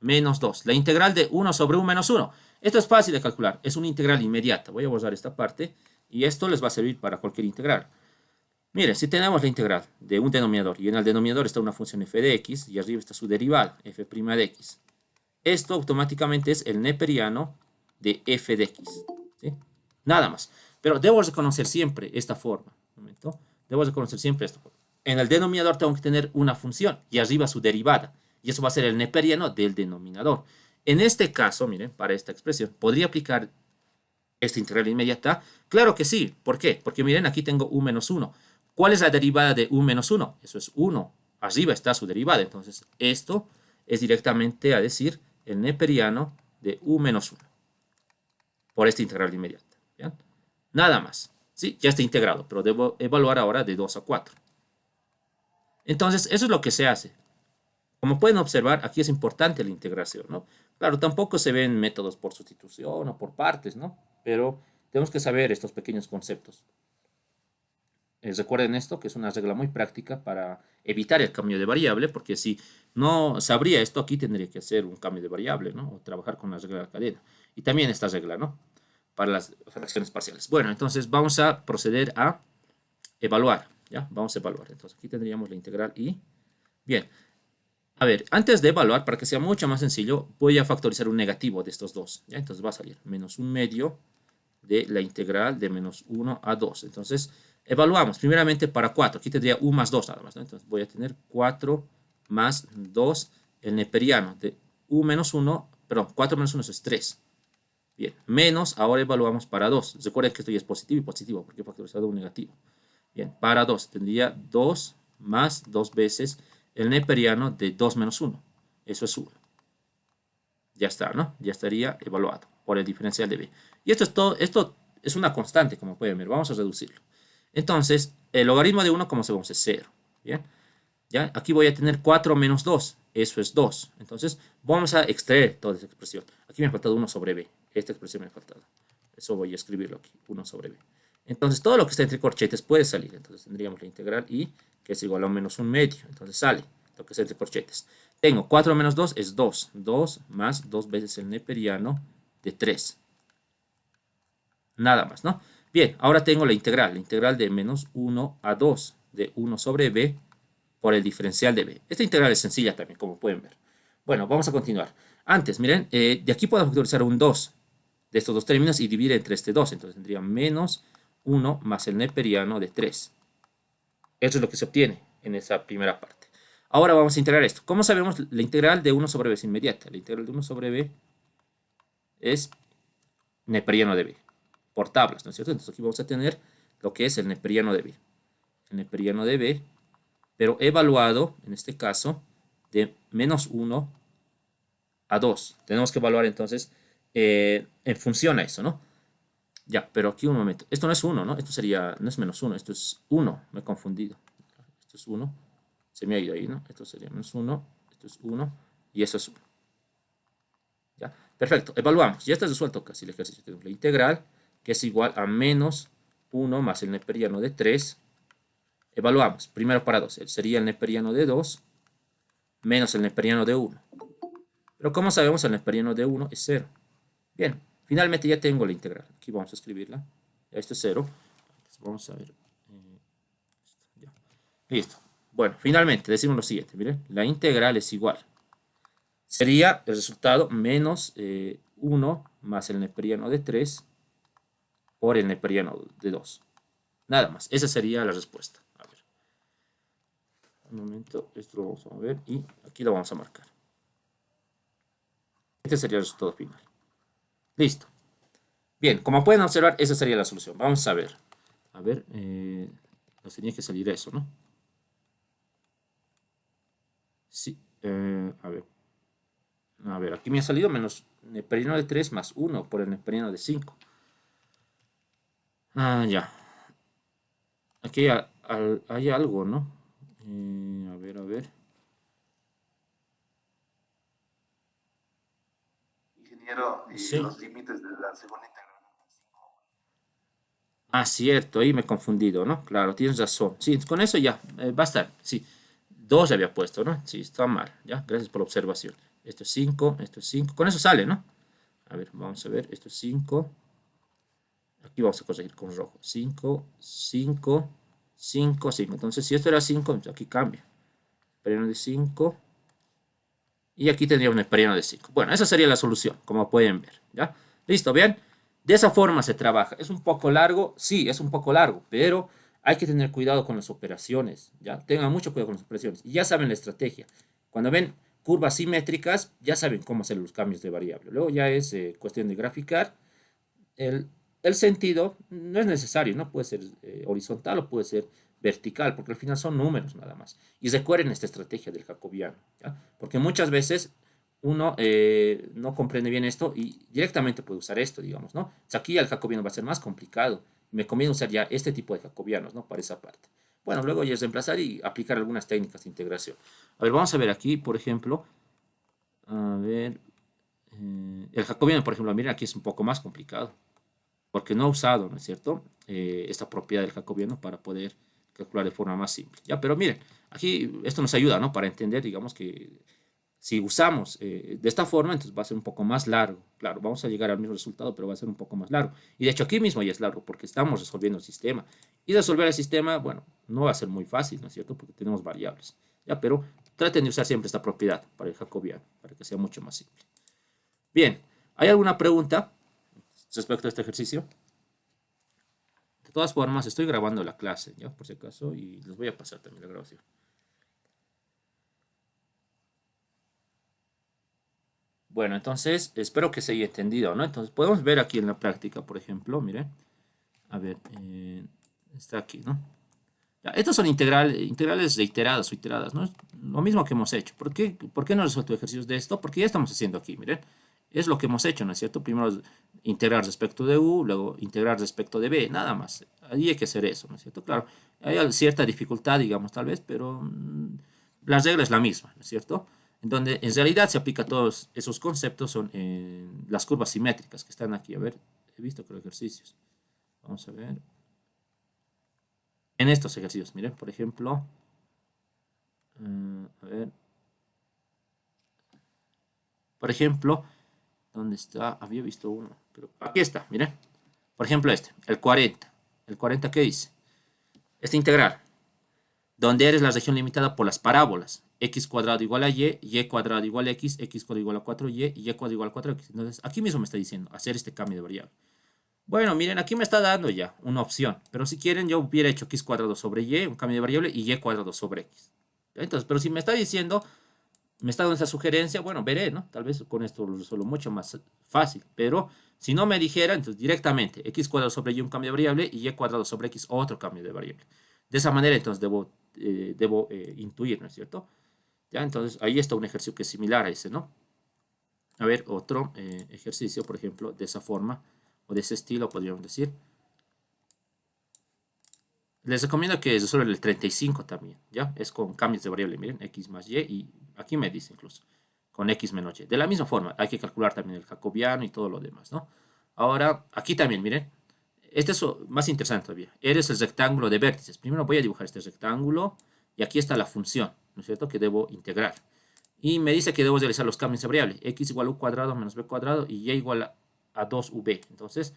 menos 2. La integral de 1 sobre u menos 1. Esto es fácil de calcular, es una integral inmediata. Voy a borrar esta parte y esto les va a servir para cualquier integral. Miren, si tenemos la integral de un denominador y en el denominador está una función f de x y arriba está su derivada, f' de x. Esto automáticamente es el neperiano de f de x, ¿sí? Nada más. Pero debo reconocer siempre esta forma. Un momento. Debo reconocer siempre esta forma. En el denominador tengo que tener una función y arriba su derivada. Y eso va a ser el neperiano del denominador. En este caso, miren, para esta expresión, ¿podría aplicar esta integral inmediata? Claro que sí. ¿Por qué? Porque miren, aquí tengo u menos 1. ¿Cuál es la derivada de u menos 1? Eso es 1. Arriba está su derivada. Entonces, esto es directamente a decir el neperiano de u menos 1 por esta integral inmediata. ¿Bien? Nada más. Sí, ya está integrado, pero debo evaluar ahora de 2 a 4. Entonces, eso es lo que se hace. Como pueden observar, aquí es importante la integración, ¿no? Claro, tampoco se ven métodos por sustitución o por partes, ¿no? Pero tenemos que saber estos pequeños conceptos. Recuerden esto, que es una regla muy práctica para evitar el cambio de variable, porque si no sabría esto, aquí tendría que hacer un cambio de variable, ¿no? O trabajar con la regla de la cadena. Y también esta regla, ¿no? Para las fracciones parciales. Bueno, entonces vamos a proceder a evaluar, ¿ya? Vamos a evaluar. Entonces aquí tendríamos la integral y... Bien, a ver, antes de evaluar, para que sea mucho más sencillo, voy a factorizar un negativo de estos dos, ¿ya? Entonces va a salir menos 1/2 de la integral de menos 1 a 2. Entonces, evaluamos primeramente para 4. Aquí tendría u más 2 nada más, ¿no? Entonces voy a tener 4 más 2, el neperiano de u menos 1, perdón, 4 menos 1 es 3. Bien, menos, ahora evaluamos para 2. Recuerden que esto ya es positivo y positivo, porque he factorizado un negativo. Bien, para 2 tendría 2 más 2 veces el neperiano de 2 menos 1. Eso es 1. Ya está, ¿no? Ya estaría evaluado por el diferencial de b. Y esto es todo, esto es una constante, como pueden ver. Vamos a reducirlo. Entonces, el logaritmo de 1, como sabemos, es 0. ¿Bien? ¿Ya? Aquí voy a tener 4 menos 2. Eso es 2. Entonces, vamos a extraer toda esa expresión. Aquí me ha faltado 1 sobre b. Esta expresión me ha faltado. Eso voy a escribirlo aquí, 1 sobre b. Entonces, todo lo que está entre corchetes puede salir. Entonces, tendríamos la integral y, que es igual a menos 1/2. Entonces, sale lo que está entre corchetes. Tengo 4 menos 2 es 2. 2 más 2 veces el neperiano de 3. Nada más, ¿no? Bien, ahora tengo la integral de menos 1 a 2 de 1 sobre b por el diferencial de b. Esta integral es sencilla también, como pueden ver. Bueno, vamos a continuar. Antes, miren, de aquí puedo factorizar un 2 de estos dos términos y dividir entre este 2. Entonces tendría menos 1 más el neperiano de 3. Eso es lo que se obtiene en esa primera parte. Ahora vamos a integrar esto. ¿Cómo sabemos? La integral de 1 sobre b es inmediata. La integral de 1 sobre b es neperiano de b, por tablas, ¿no es cierto? Entonces aquí vamos a tener lo que es el neperiano de b. El neperiano de b, pero evaluado, en este caso, de menos 1 a 2. Tenemos que evaluar entonces en función a eso, ¿no? Ya, pero aquí un momento. Esto no es 1, ¿no? Esto sería, no es menos 1, esto es 1. Me he confundido. Esto es 1. Se me ha ido ahí, ¿no? Esto sería menos 1, esto es 1 y eso es 1. ¿Ya? Perfecto, evaluamos. Ya está resuelto casi el ejercicio. Tenemos la integral, que es igual a menos 1 más el neperiano de 3. Evaluamos. Primero para 2. Sería el neperiano de 2 menos el neperiano de 1. Pero como sabemos, el neperiano de 1 es 0. Bien, finalmente ya tengo la integral. Aquí vamos a escribirla. Esto es 0. Entonces vamos a ver. Ya. Listo. Bueno, finalmente decimos lo siguiente. Miren, la integral es igual. Sería el resultado menos 1 más el neperiano de 3 por el neperiano de 2. Nada más. Esa sería la respuesta. A ver. Un momento. Esto lo vamos a mover y aquí lo vamos a marcar. Este sería el resultado final. Listo. Bien, como pueden observar, esa sería la solución. Vamos a ver. A ver, nos tenía que salir eso, ¿no? Sí, a ver. A ver, aquí me ha salido menos neperiano de 3 más 1 por el neperiano de 5. Ah, ya. Aquí hay algo, ¿no? A ver, a ver. Ingeniero, y Sí. los límites de la segunda integral. Ah, cierto, ahí me he confundido, ¿no? Claro, tienes razón. Sí, con eso ya, va a estar. Sí, 2 había puesto, ¿no? Sí, está mal, ¿ya? Gracias por la observación. Esto es 5, esto es 5. Con eso sale, ¿no? A ver, vamos a ver. Esto es 5. Aquí vamos a corregir con rojo. 5, 5, 5, 5. Entonces, si esto era 5, aquí cambia. Neperiano de 5. Y aquí tendría un neperiano de 5. Bueno, esa sería la solución, como pueden ver, ¿ya? Listo, ¿bien? De esa forma se trabaja. ¿Es un poco largo? Sí, es un poco largo, pero hay que tener cuidado con las operaciones, ¿ya? Tengan mucho cuidado con las operaciones. Y ya saben la estrategia. Cuando ven curvas simétricas, ya saben cómo hacer los cambios de variable. Luego ya es cuestión de graficar. El sentido no es necesario, ¿no? Puede ser horizontal o puede ser vertical, porque al final son números nada más. Y recuerden esta estrategia del jacobiano, ¿ya? Porque muchas veces uno no comprende bien esto y directamente puede usar esto, digamos, ¿no? Entonces aquí el jacobiano va a ser más complicado. Me conviene usar ya este tipo de jacobianos, ¿no? Para esa parte. Bueno, luego ya es reemplazar y aplicar algunas técnicas de integración. A ver, vamos a ver aquí, por ejemplo, a ver, el jacobiano, por ejemplo, miren, aquí es un poco más complicado, porque no he usado, ¿no es cierto?, esta propiedad del jacobiano para poder calcular de forma más simple. Ya, pero miren, aquí esto nos ayuda, ¿no? Para entender, digamos que si usamos de esta forma, entonces va a ser un poco más largo. Claro, vamos a llegar al mismo resultado, pero va a ser un poco más largo. Y de hecho aquí mismo ya es largo porque estamos resolviendo el sistema. Y resolver el sistema, bueno, no va a ser muy fácil, ¿no es cierto? Porque tenemos variables. Ya, pero traten de usar siempre esta propiedad para el jacobiano, para que sea mucho más simple. Bien, ¿hay alguna pregunta respecto a este ejercicio? De todas formas, estoy grabando la clase, ¿ya? Por si acaso, y les voy a pasar también la grabación. Bueno, entonces espero que se haya entendido, ¿no? Entonces podemos ver aquí en la práctica, por ejemplo, miren, a ver, está aquí, ¿no? Ya, estos son integrales reiteradas o iteradas, ¿no? Es lo mismo que hemos hecho. ¿Por qué no resuelto ejercicios de esto? Porque ya estamos haciendo aquí, miren. Es lo que hemos hecho, ¿no es cierto? Primero integrar respecto de u, luego integrar respecto de b, nada más. Ahí hay que hacer eso, ¿no es cierto? Claro, hay cierta dificultad, digamos, tal vez, pero la regla es la misma, ¿no es cierto? En donde en realidad se aplica todos esos conceptos son en las curvas simétricas que están aquí. A ver, he visto creo ejercicios. Vamos a ver. En estos ejercicios, miren, por ejemplo, a ver, por ejemplo, ¿dónde está? Había visto uno. Pero aquí está, miren. Por ejemplo, este, el 40. ¿El 40 qué dice? Este integral, donde eres la región limitada por las parábolas. X cuadrado igual a y cuadrado igual a x cuadrado igual a 4y y cuadrado igual a 4x. Entonces, aquí mismo me está diciendo hacer este cambio de variable. Bueno, miren, aquí me está dando ya una opción. Pero si quieren, yo hubiera hecho x cuadrado sobre y, un cambio de variable, y cuadrado sobre x. Entonces, pero si me está diciendo, me está dando esa sugerencia, bueno, veré, ¿no? Tal vez con esto lo resuelvo mucho más fácil. Pero si no me dijera, entonces directamente x cuadrado sobre y un cambio de variable y cuadrado sobre x otro cambio de variable. De esa manera, entonces debo intuir, ¿no es cierto? Ya, entonces ahí está un ejercicio que es similar a ese, ¿no? A ver, otro ejercicio, por ejemplo, de esa forma o de ese estilo, podríamos decir. Les recomiendo que resuelvan el 35 también, ¿ya? Es con cambios de variable, miren, x más y aquí me dice incluso, con x menos y. De la misma forma, hay que calcular también el jacobiano y todo lo demás, ¿no? Ahora, aquí también, miren, este es más interesante todavía. Eres el rectángulo de vértices. Primero voy a dibujar este rectángulo y aquí está la función, ¿no es cierto?, que debo integrar. Y me dice que debo realizar los cambios de variable. X igual a u cuadrado menos b cuadrado y y igual a 2ub. Entonces,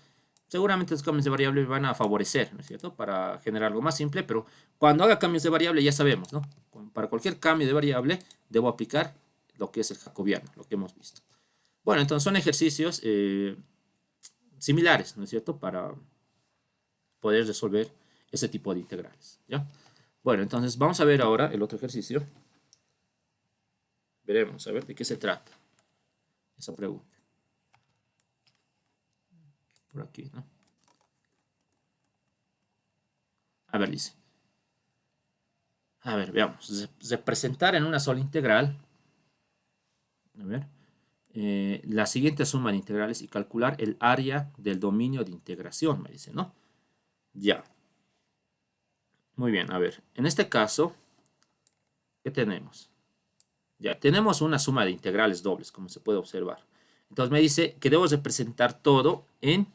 seguramente los cambios de variable me van a favorecer, ¿no es cierto?, para generar algo más simple, pero cuando haga cambios de variable ya sabemos, ¿no? Para cualquier cambio de variable debo aplicar lo que es el jacobiano, lo que hemos visto. Bueno, entonces son ejercicios similares, ¿no es cierto?, para poder resolver ese tipo de integrales, ¿ya? Bueno, entonces vamos a ver ahora el otro ejercicio. Veremos, a ver de qué se trata esa pregunta. Por aquí, ¿no? A ver, dice. A ver, veamos. Representar en una sola integral. A ver. La siguiente suma de integrales y calcular el área del dominio de integración, me dice, ¿no? Ya. Muy bien, a ver. En este caso, ¿qué tenemos? Ya, tenemos una suma de integrales dobles, como se puede observar. Entonces me dice que debo representar todo en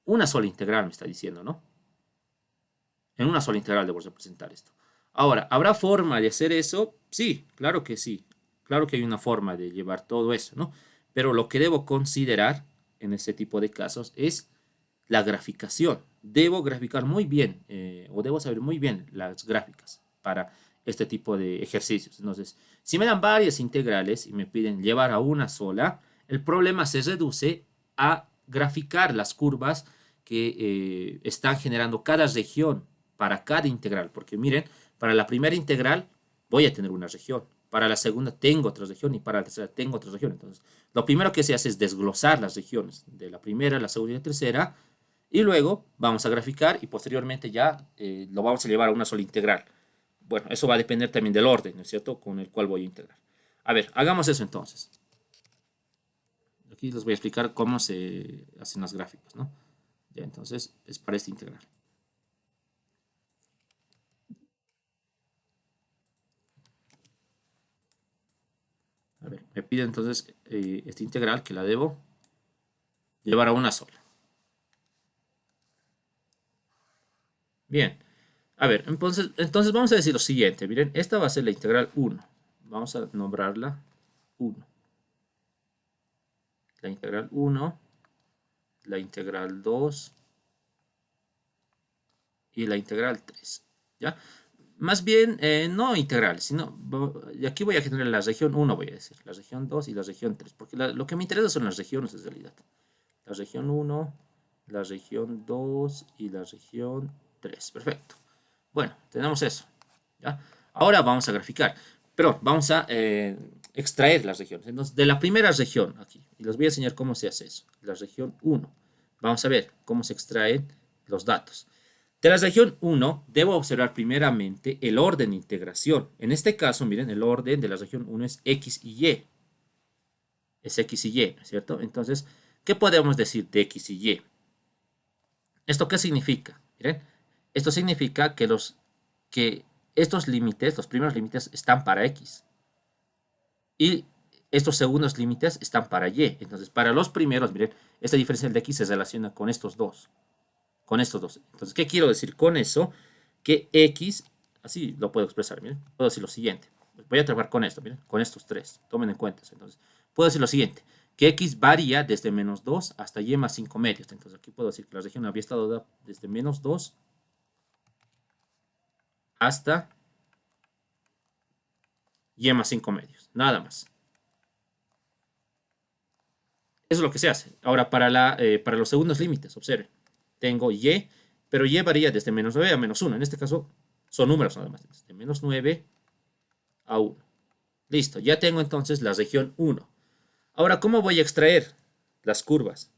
una sola integral, me está diciendo, ¿no? En una sola integral debo representar esto. Ahora, ¿habrá forma de hacer eso? Sí, claro que sí. Claro que hay una forma de llevar todo eso, ¿no? Pero lo que debo considerar en este tipo de casos es la graficación. Debo graficar muy bien o debo saber muy bien las gráficas para este tipo de ejercicios. Entonces, si me dan varias integrales y me piden llevar a una sola, el problema se reduce a graficar las curvas que están generando cada región para cada integral. Porque miren, para la primera integral voy a tener una región. para la segunda tengo otra región y para la tercera tengo otra región. Entonces, lo primero que se hace es desglosar las regiones de la primera, la segunda y la tercera, y luego vamos a graficar y posteriormente ya lo vamos a llevar a una sola integral. Bueno, eso va a depender también del orden, ¿no es cierto?, con el cual voy a integrar. A ver, hagamos eso entonces. Aquí les voy a explicar cómo se hacen las gráficas, ¿no? Ya, entonces, es para esta integral. A ver, me pide entonces esta integral que la debo llevar a una sola. Bien. A ver, entonces vamos a decir lo siguiente. Miren, esta va a ser la integral 1. Vamos a nombrarla 1. La integral 1, la integral 2 y la integral 3. ¿Ya? Más bien, no integral, sino y aquí voy a generar la región 1, voy a decir, la región 2 y la región 3, porque lo que me interesa son las regiones en realidad. La región 1, la región 2 y la región 3. Perfecto. Bueno, tenemos eso. ¿Ya? Ahora vamos a graficar, pero vamos a extraer las regiones. Entonces, de la primera región aquí, y les voy a enseñar cómo se hace eso, la región 1. Vamos a ver cómo se extraen los datos. De la región 1, debo observar primeramente el orden de integración. En este caso, miren, el orden de la región 1 es X y Y. Es X y Y, ¿no es cierto? Entonces, ¿qué podemos decir de X y Y? ¿Esto qué significa? Miren, esto significa que estos límites, los primeros límites, están para X. Y estos segundos límites están para Y. Entonces, para los primeros, miren, esta diferencia de X se relaciona con estos dos. Con estos dos. Entonces, ¿qué quiero decir con eso? Que X, así lo puedo expresar, miren. Puedo decir lo siguiente. Voy a trabajar con esto, miren, con estos tres. Tomen en cuenta. Entonces, puedo decir lo siguiente. Que X varía desde menos 2 hasta Y más 5 medios. Entonces, aquí puedo decir que la región había estado dada desde menos 2 hasta Y más 5 medios. Nada más. Eso es lo que se hace. Ahora, para los segundos límites, observen. Tengo Y, pero Y varía desde menos 9 a menos 1. En este caso, son números nada más. De menos 9 a 1. Listo, ya tengo entonces la región 1. Ahora, ¿cómo voy a extraer las curvas?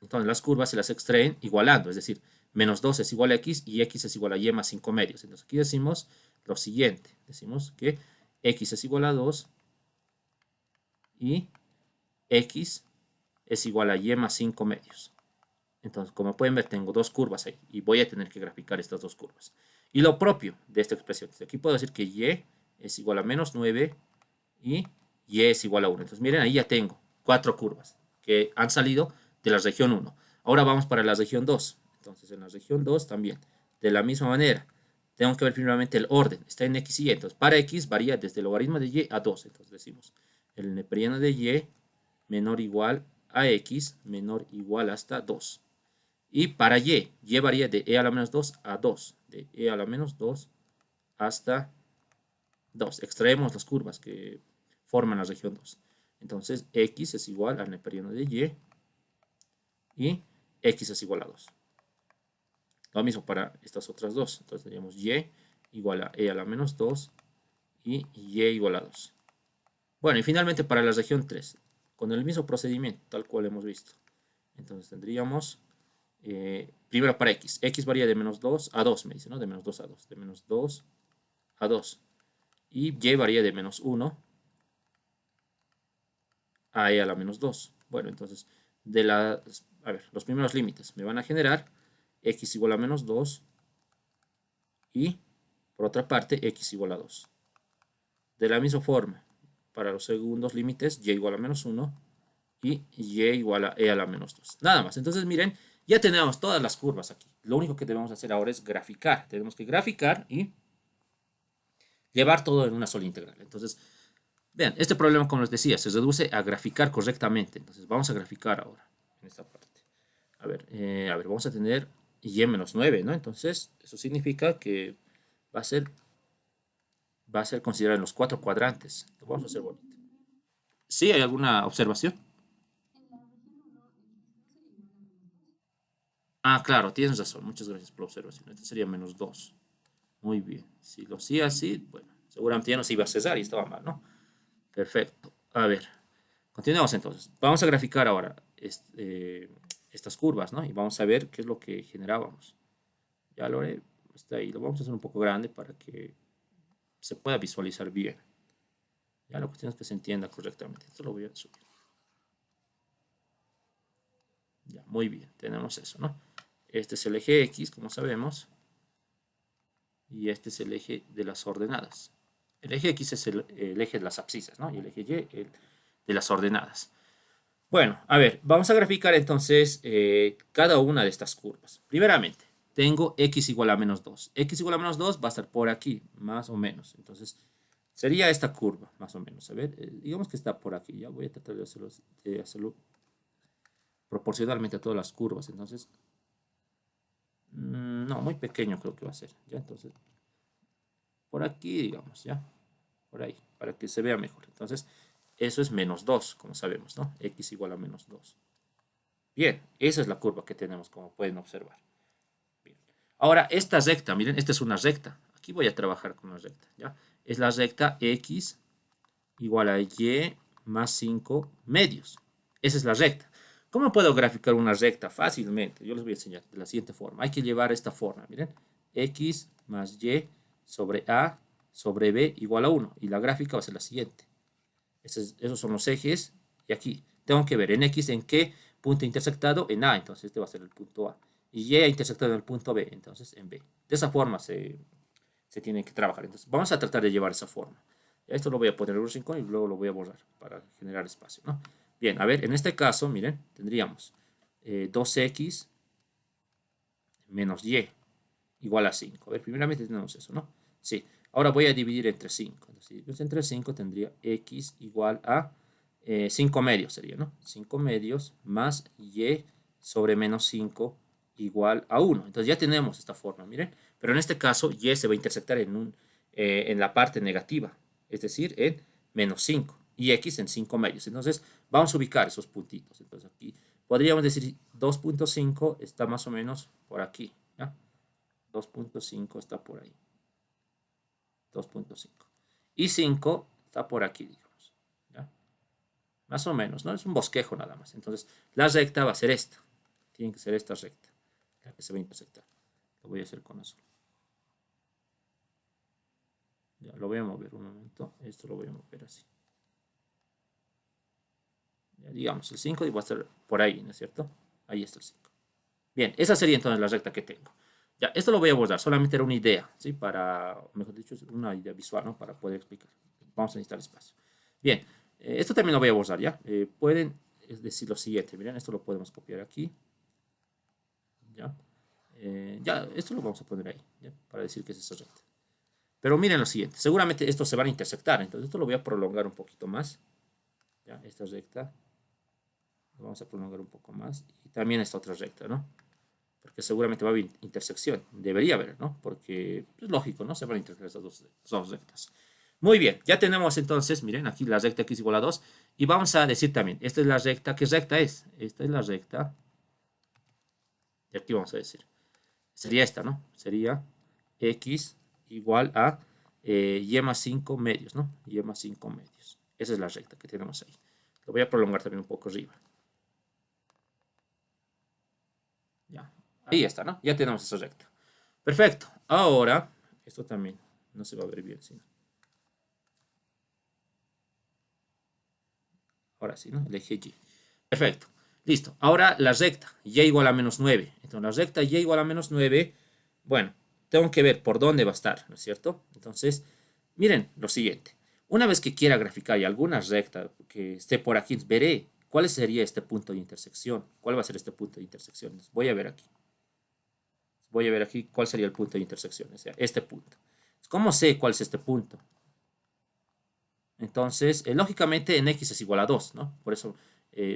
Entonces, las curvas se las extraen igualando, es decir, menos 2 es igual a X y X es igual a Y más 5 medios. Entonces, aquí decimos lo siguiente. Decimos que X es igual a 2 y X es igual a Y más 5 medios. Entonces, como pueden ver, tengo dos curvas ahí y voy a tener que graficar estas dos curvas. Y lo propio de esta expresión, aquí puedo decir que Y es igual a menos 9 y Y es igual a 1. Entonces, miren, ahí ya tengo cuatro curvas que han salido de la región 1. Ahora vamos para la región 2. Entonces, en la región 2 también, de la misma manera, tengo que ver primeramente el orden. Está en X y Y. Entonces, para X varía desde el logaritmo de Y a 2. Entonces, decimos, el neperiano de Y menor o igual a X menor o igual hasta 2. Y para Y varía de E a la menos 2 a 2. De E a la menos 2 hasta 2. Extraemos las curvas que forman la región 2. Entonces, X es igual al neperiano de y X es igual a 2. Lo mismo para estas otras dos. Entonces, tendríamos Y igual a E a la menos 2 y Y igual a 2. Bueno, y finalmente para la región 3, con el mismo procedimiento, tal cual hemos visto. Entonces, tendríamos... primero para X. X varía de menos 2 a 2, me dice, ¿no? De menos 2 a 2. De menos 2 a 2. Y Y varía de menos 1 a E a la menos 2. Bueno, entonces, a ver, los primeros límites me van a generar X igual a menos 2 y, por otra parte, X igual a 2. De la misma forma, para los segundos límites, Y igual a menos 1 y Y igual a E a la menos 2. Nada más. Entonces, miren, ya tenemos todas las curvas aquí. Lo único que debemos hacer ahora es graficar. Tenemos que graficar y llevar todo en una sola integral. Entonces, vean, este problema, como les decía, se reduce a graficar correctamente. Entonces, vamos a graficar ahora en esta parte. A ver, vamos a tener Y menos 9, ¿no? Entonces, eso significa que va a ser considerado en los cuatro cuadrantes. Lo vamos a hacer bonito. ¿Sí? ¿Hay alguna observación? Ah, claro, tienes razón. Muchas gracias por la observación. Este sería menos 2. Muy bien. Si lo hacía así, bueno. Seguramente ya no se iba a cesar y estaba mal, ¿no? Perfecto. A ver, continuemos entonces. Vamos a graficar ahora estas curvas, ¿no? Y vamos a ver qué es lo que generábamos. Ya lo haré, está ahí. Lo vamos a hacer un poco grande para que se pueda visualizar bien. Ya la cuestión es que se entienda correctamente. Esto lo voy a subir. Ya, muy bien, tenemos eso, ¿no? Este es el eje X, como sabemos. Y este es el eje de las ordenadas. El eje X es el eje de las abscisas, ¿no? Y el eje Y el de las ordenadas. Bueno, a ver, vamos a graficar entonces cada una de estas curvas. Primeramente, tengo x igual a menos 2. X igual a menos 2 va a estar por aquí, más o menos. Entonces, sería esta curva, más o menos. A ver, digamos que está por aquí. Ya voy a tratar de hacerlo proporcionalmente a todas las curvas. Entonces, no, muy pequeño creo que va a ser. Ya, entonces, por aquí, digamos, ya. Por ahí, para que se vea mejor. Entonces, eso es menos 2, como sabemos, ¿no? X igual a menos 2. Bien, esa es la curva que tenemos, como pueden observar. Bien. Ahora, esta recta, miren, esta es una recta. Aquí voy a trabajar con una recta, ¿ya? Es la recta X igual a Y más 5 medios. Esa es la recta. ¿Cómo puedo graficar una recta? Fácilmente. Yo les voy a enseñar de la siguiente forma. Hay que llevar esta forma, miren. X más Y sobre A sobre B igual a 1. Y la gráfica va a ser la siguiente. Esos son los ejes. Y aquí tengo que ver en X en qué punto intersectado en A. Entonces este va a ser el punto A. Y Y ha intersectado en el punto B. Entonces en B. De esa forma se tiene que trabajar. Entonces vamos a tratar de llevar esa forma. Esto lo voy a poner en un rincón y luego lo voy a borrar para generar espacio, ¿no? Bien, a ver, en este caso, miren, tendríamos 2x menos y igual a 5. A ver, primeramente tenemos eso, ¿no? Sí. Ahora voy a dividir entre 5. Entonces, entre 5 tendría x igual a 5 medios, sería, ¿no? 5 medios más y sobre menos 5 igual a 1. Entonces ya tenemos esta forma, miren. Pero en este caso, y se va a intersectar en la parte negativa, es decir, en menos 5 y x en 5 medios. Entonces vamos a ubicar esos puntitos. Entonces aquí podríamos decir 2.5 está más o menos por aquí, ¿ya? 2.5 está por ahí. 2.5. Y 5 está por aquí, digamos. ¿Ya? Más o menos, ¿no? Es un bosquejo nada más. Entonces, la recta va a ser esta. Tiene que ser esta recta, la que se va a intersectar. Lo voy a hacer con azul. Ya, lo voy a mover un momento. Esto lo voy a mover así. Ya, digamos, el 5 va a estar por ahí, ¿no es cierto? Ahí está el 5. Bien, esa sería entonces la recta que tengo. Ya, esto lo voy a borrar, solamente era una idea, ¿sí? Para, mejor dicho, una idea visual, ¿no? Para poder explicar. Vamos a necesitar espacio. Bien, esto también lo voy a borrar, ¿ya? Pueden decir lo siguiente, miren, esto lo podemos copiar aquí. ¿Ya? Ya, esto lo vamos a poner ahí, ¿ya? Para decir que es esa recta. Pero miren lo siguiente, seguramente estos se van a intersectar, entonces esto lo voy a prolongar un poquito más. ¿Ya? Esta recta, lo vamos a prolongar un poco más. Y también esta otra recta, ¿no? Porque seguramente va a haber intersección. Debería haber, ¿no? Porque es lógico, ¿no? Se van a intersectar estas dos rectas. Muy bien, ya tenemos entonces, miren, aquí la recta x igual a 2. Y vamos a decir también, esta es la recta, ¿qué recta es? Esta es la recta. Y aquí vamos a decir, sería esta, ¿no? Sería x igual a y más 5 medios, ¿no? Y más 5 medios. Esa es la recta que tenemos ahí. Lo voy a prolongar también un poco arriba. Ya, ahí está, ¿no? Ya tenemos esa recta. Perfecto. Ahora, esto también no se va a ver bien, ¿sí? Ahora sí, ¿no? El eje Y. Perfecto. Listo. Ahora la recta, y igual a menos 9. Entonces la recta y igual a menos 9, bueno, tengo que ver por dónde va a estar, ¿no es cierto? Entonces, miren lo siguiente. Una vez que quiera graficar y alguna recta que esté por aquí, veré cuál sería este punto de intersección. ¿Cuál va a ser este punto de intersección? Entonces, voy a ver aquí. Voy a ver aquí cuál sería el punto de intersección, o sea, este punto. ¿Cómo sé cuál es este punto? Entonces, lógicamente en x es igual a 2, ¿no? Por eso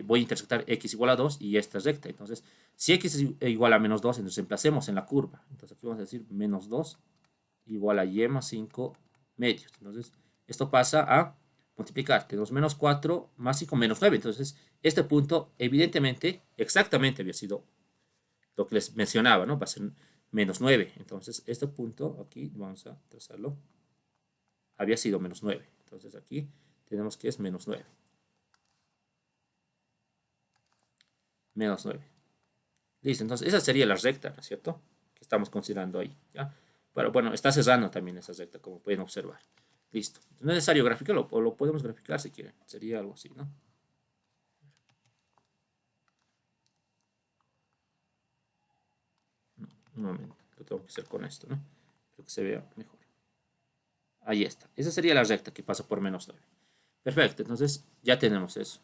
voy a intersectar x igual a 2 y esta es recta. Entonces, si x es igual a menos 2, entonces emplacemos en la curva. Entonces, aquí vamos a decir menos 2 igual a y más 5 medios. Entonces, esto pasa a multiplicar. Tenemos menos 4 más 5 menos 9. Entonces, este punto, evidentemente, exactamente había sido lo que les mencionaba, ¿no? Va a ser menos 9. Entonces, este punto aquí, vamos a trazarlo. había sido menos 9. Entonces aquí tenemos que es menos 9. Menos 9. Listo, entonces esa sería la recta, ¿no es cierto? Que estamos considerando ahí, ¿ya? Pero bueno, está cerrando también esa recta, como pueden observar. Listo. No es necesario graficarlo, o lo podemos graficar si quieren. Sería algo así, ¿no? Un momento, lo tengo que hacer con esto, ¿no? Creo que se vea mejor. Ahí está. Esa sería la recta que pasa por menos 9. Perfecto, entonces ya tenemos eso.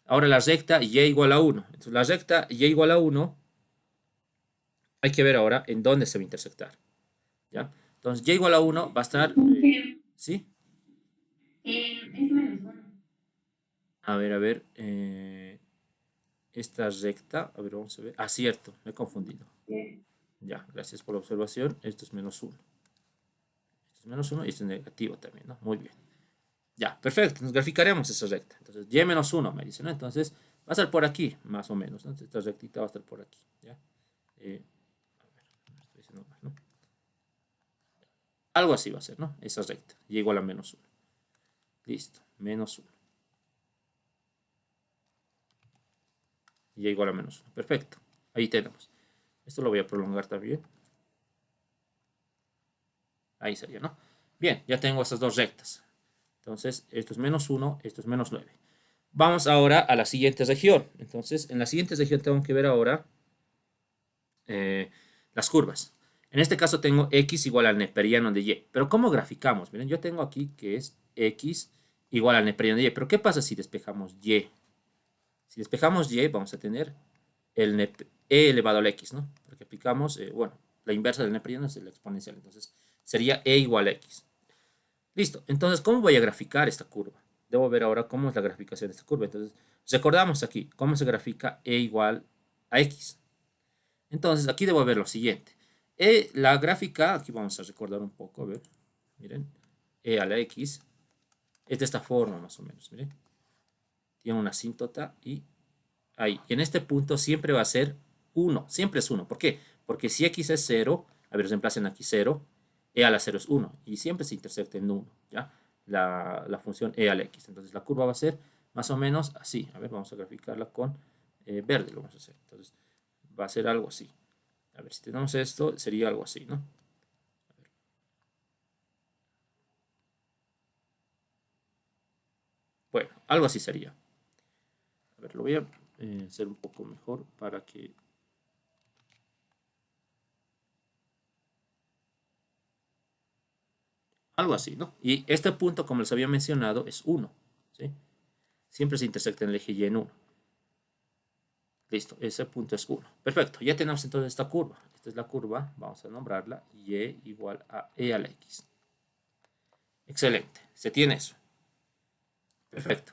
Ahora la recta y igual a 1. Entonces la recta y igual a 1, hay que ver ahora en dónde se va a intersectar. ¿Ya? Entonces y igual a 1 va a estar... ¿sí? Es menos uno. A ver. Esta recta, a ver, vamos a ver. Ah, cierto, me he confundido. Sí. Ya, gracias por la observación. Esto es menos 1. Esto es menos 1 y esto es negativo también, ¿no? Muy bien. Ya, perfecto. Nos graficaremos esa recta. Entonces, y menos 1 me dice, ¿no? Entonces, va a estar por aquí, más o menos, ¿no? Esta rectita va a estar por aquí, ¿ya? A ver, no estoy diciendo mal, ¿no? Algo así va a ser, ¿no? Esa recta. Y igual a menos 1. Listo, menos 1. Y igual a menos 1. Perfecto. Ahí tenemos. Esto lo voy a prolongar también. Ahí sería, ¿no? Bien, ya tengo esas dos rectas. Entonces, esto es menos 1, esto es menos 9. Vamos ahora a la siguiente región. Entonces, en la siguiente región tengo que ver ahora las curvas. En este caso tengo x igual al neperiano de y. Pero ¿cómo graficamos? Miren, yo tengo aquí que es x igual al neperiano de y. Pero ¿qué pasa si despejamos y? Si despejamos y, vamos a tener el e elevado al x, ¿no? Porque aplicamos, bueno, la inversa del neperiano es el exponencial. Entonces, sería e igual a x. Listo. Entonces, ¿cómo voy a graficar esta curva? Debo ver ahora cómo es la graficación de esta curva. Entonces, recordamos aquí cómo se grafica e igual a x. Entonces, aquí debo ver lo siguiente. La gráfica, aquí vamos a recordar un poco, a ver, miren, e a la x es de esta forma más o menos, miren. Tiene una asíntota y ahí. Y en este punto siempre va a ser 1, siempre es 1. ¿Por qué? Porque si x es 0, a ver, reemplacen aquí 0, e a la 0 es 1 y siempre se intersecta en 1, ¿ya? La función e a la x. Entonces la curva va a ser más o menos así. A ver, vamos a graficarla con verde, lo vamos a hacer. Entonces va a ser algo así. A ver, si tenemos esto, sería algo así, ¿no? Bueno, algo así sería. A ver, lo voy a hacer un poco mejor para que... Algo así, ¿no? Y este punto, como les había mencionado, es 1, ¿sí? Siempre se intersecta en el eje y en 1. Listo, ese punto es 1. Perfecto, ya tenemos entonces esta curva. Esta es la curva, vamos a nombrarla y igual a e a la x. Excelente, se tiene eso. Perfecto.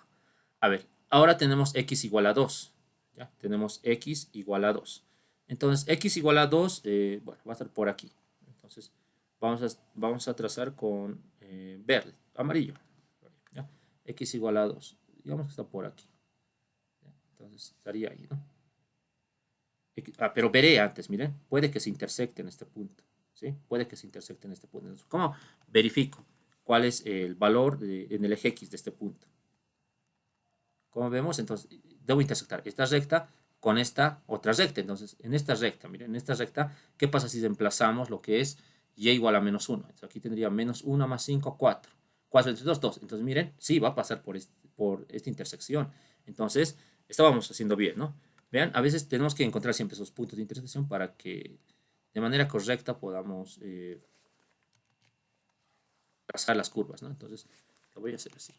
A ver, ahora tenemos x igual a 2. ¿Ya? Tenemos x igual a 2. Entonces, x igual a 2, bueno, va a estar por aquí. Entonces, vamos a trazar con verde, amarillo. ¿Ya? X igual a 2. Digamos que está por aquí. ¿Ya? Entonces, estaría ahí, ¿no? Pero veré antes, miren, puede que se intersecte en este punto. ¿Sí? Puede que se intersecte en este punto. Entonces, ¿cómo verifico cuál es el valor en el eje X de este punto? Como vemos, entonces, debo intersectar esta recta con esta otra recta. Entonces, en esta recta, miren, en esta recta, ¿qué pasa si reemplazamos lo que es y igual a menos 1? Entonces, aquí tendría menos 1 más 5, 4. 4 entre 2, 2. Entonces, miren, sí, va a pasar por esta intersección. Entonces, estábamos haciendo bien, ¿no? Vean, a veces tenemos que encontrar siempre esos puntos de intersección para que de manera correcta podamos trazar las curvas, ¿no? Entonces, lo voy a hacer así.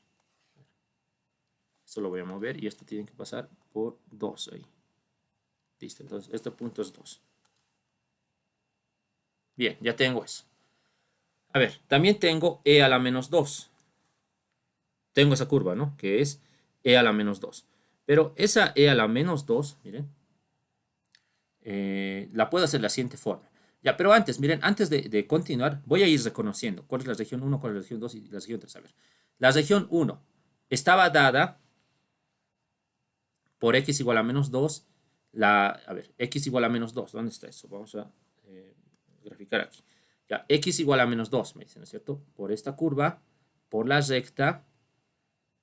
Esto lo voy a mover y esto tiene que pasar por 2 ahí. Listo, entonces este punto es 2. Bien, ya tengo eso. A ver, también tengo e a la menos 2. Tengo esa curva, ¿no? Que es e a la menos 2. Pero esa e a la menos 2, miren, la puedo hacer de la siguiente forma. Ya, pero antes, miren, antes de continuar, voy a ir reconociendo cuál es la región 1, cuál es la región 2 y la región 3. A ver, la región 1 estaba dada por x igual a menos 2, a ver, x igual a menos 2, ¿dónde está eso? Vamos a graficar aquí. Ya, x igual a menos 2, me dicen, ¿no es cierto? Por esta curva por la recta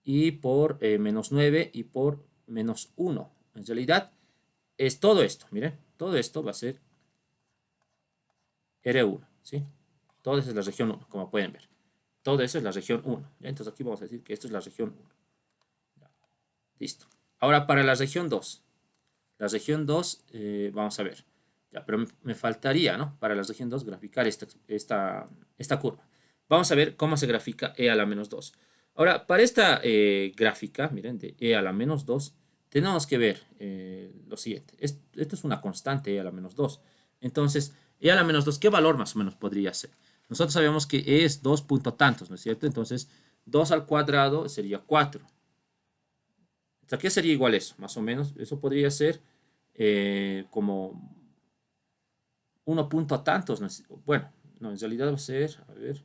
y por menos 9 y por menos 1. En realidad es todo esto, miren, todo esto va a ser R1, ¿sí? Todo eso es la región 1, como pueden ver. Todo eso es la región 1. ¿Ya? Entonces aquí vamos a decir que esto es la región 1. ¿Ya? Listo. Ahora para la región 2. La región 2, vamos a ver. Ya, pero me faltaría, ¿no? Para la región 2 graficar esta curva. Vamos a ver cómo se grafica E a la menos 2. Ahora, para esta gráfica, miren, de E a la menos 2, tenemos que ver lo siguiente. Esto es una constante E a la menos 2. Entonces, E a la menos 2, ¿qué valor más o menos podría ser? Nosotros sabemos que E es 2 punto tantos, ¿no es cierto? Entonces, 2 al cuadrado sería 4. ¿A qué sería igual eso? Más o menos, eso podría ser como 1 punto tantos. ¿No? Bueno, no, en realidad va a ser, a ver,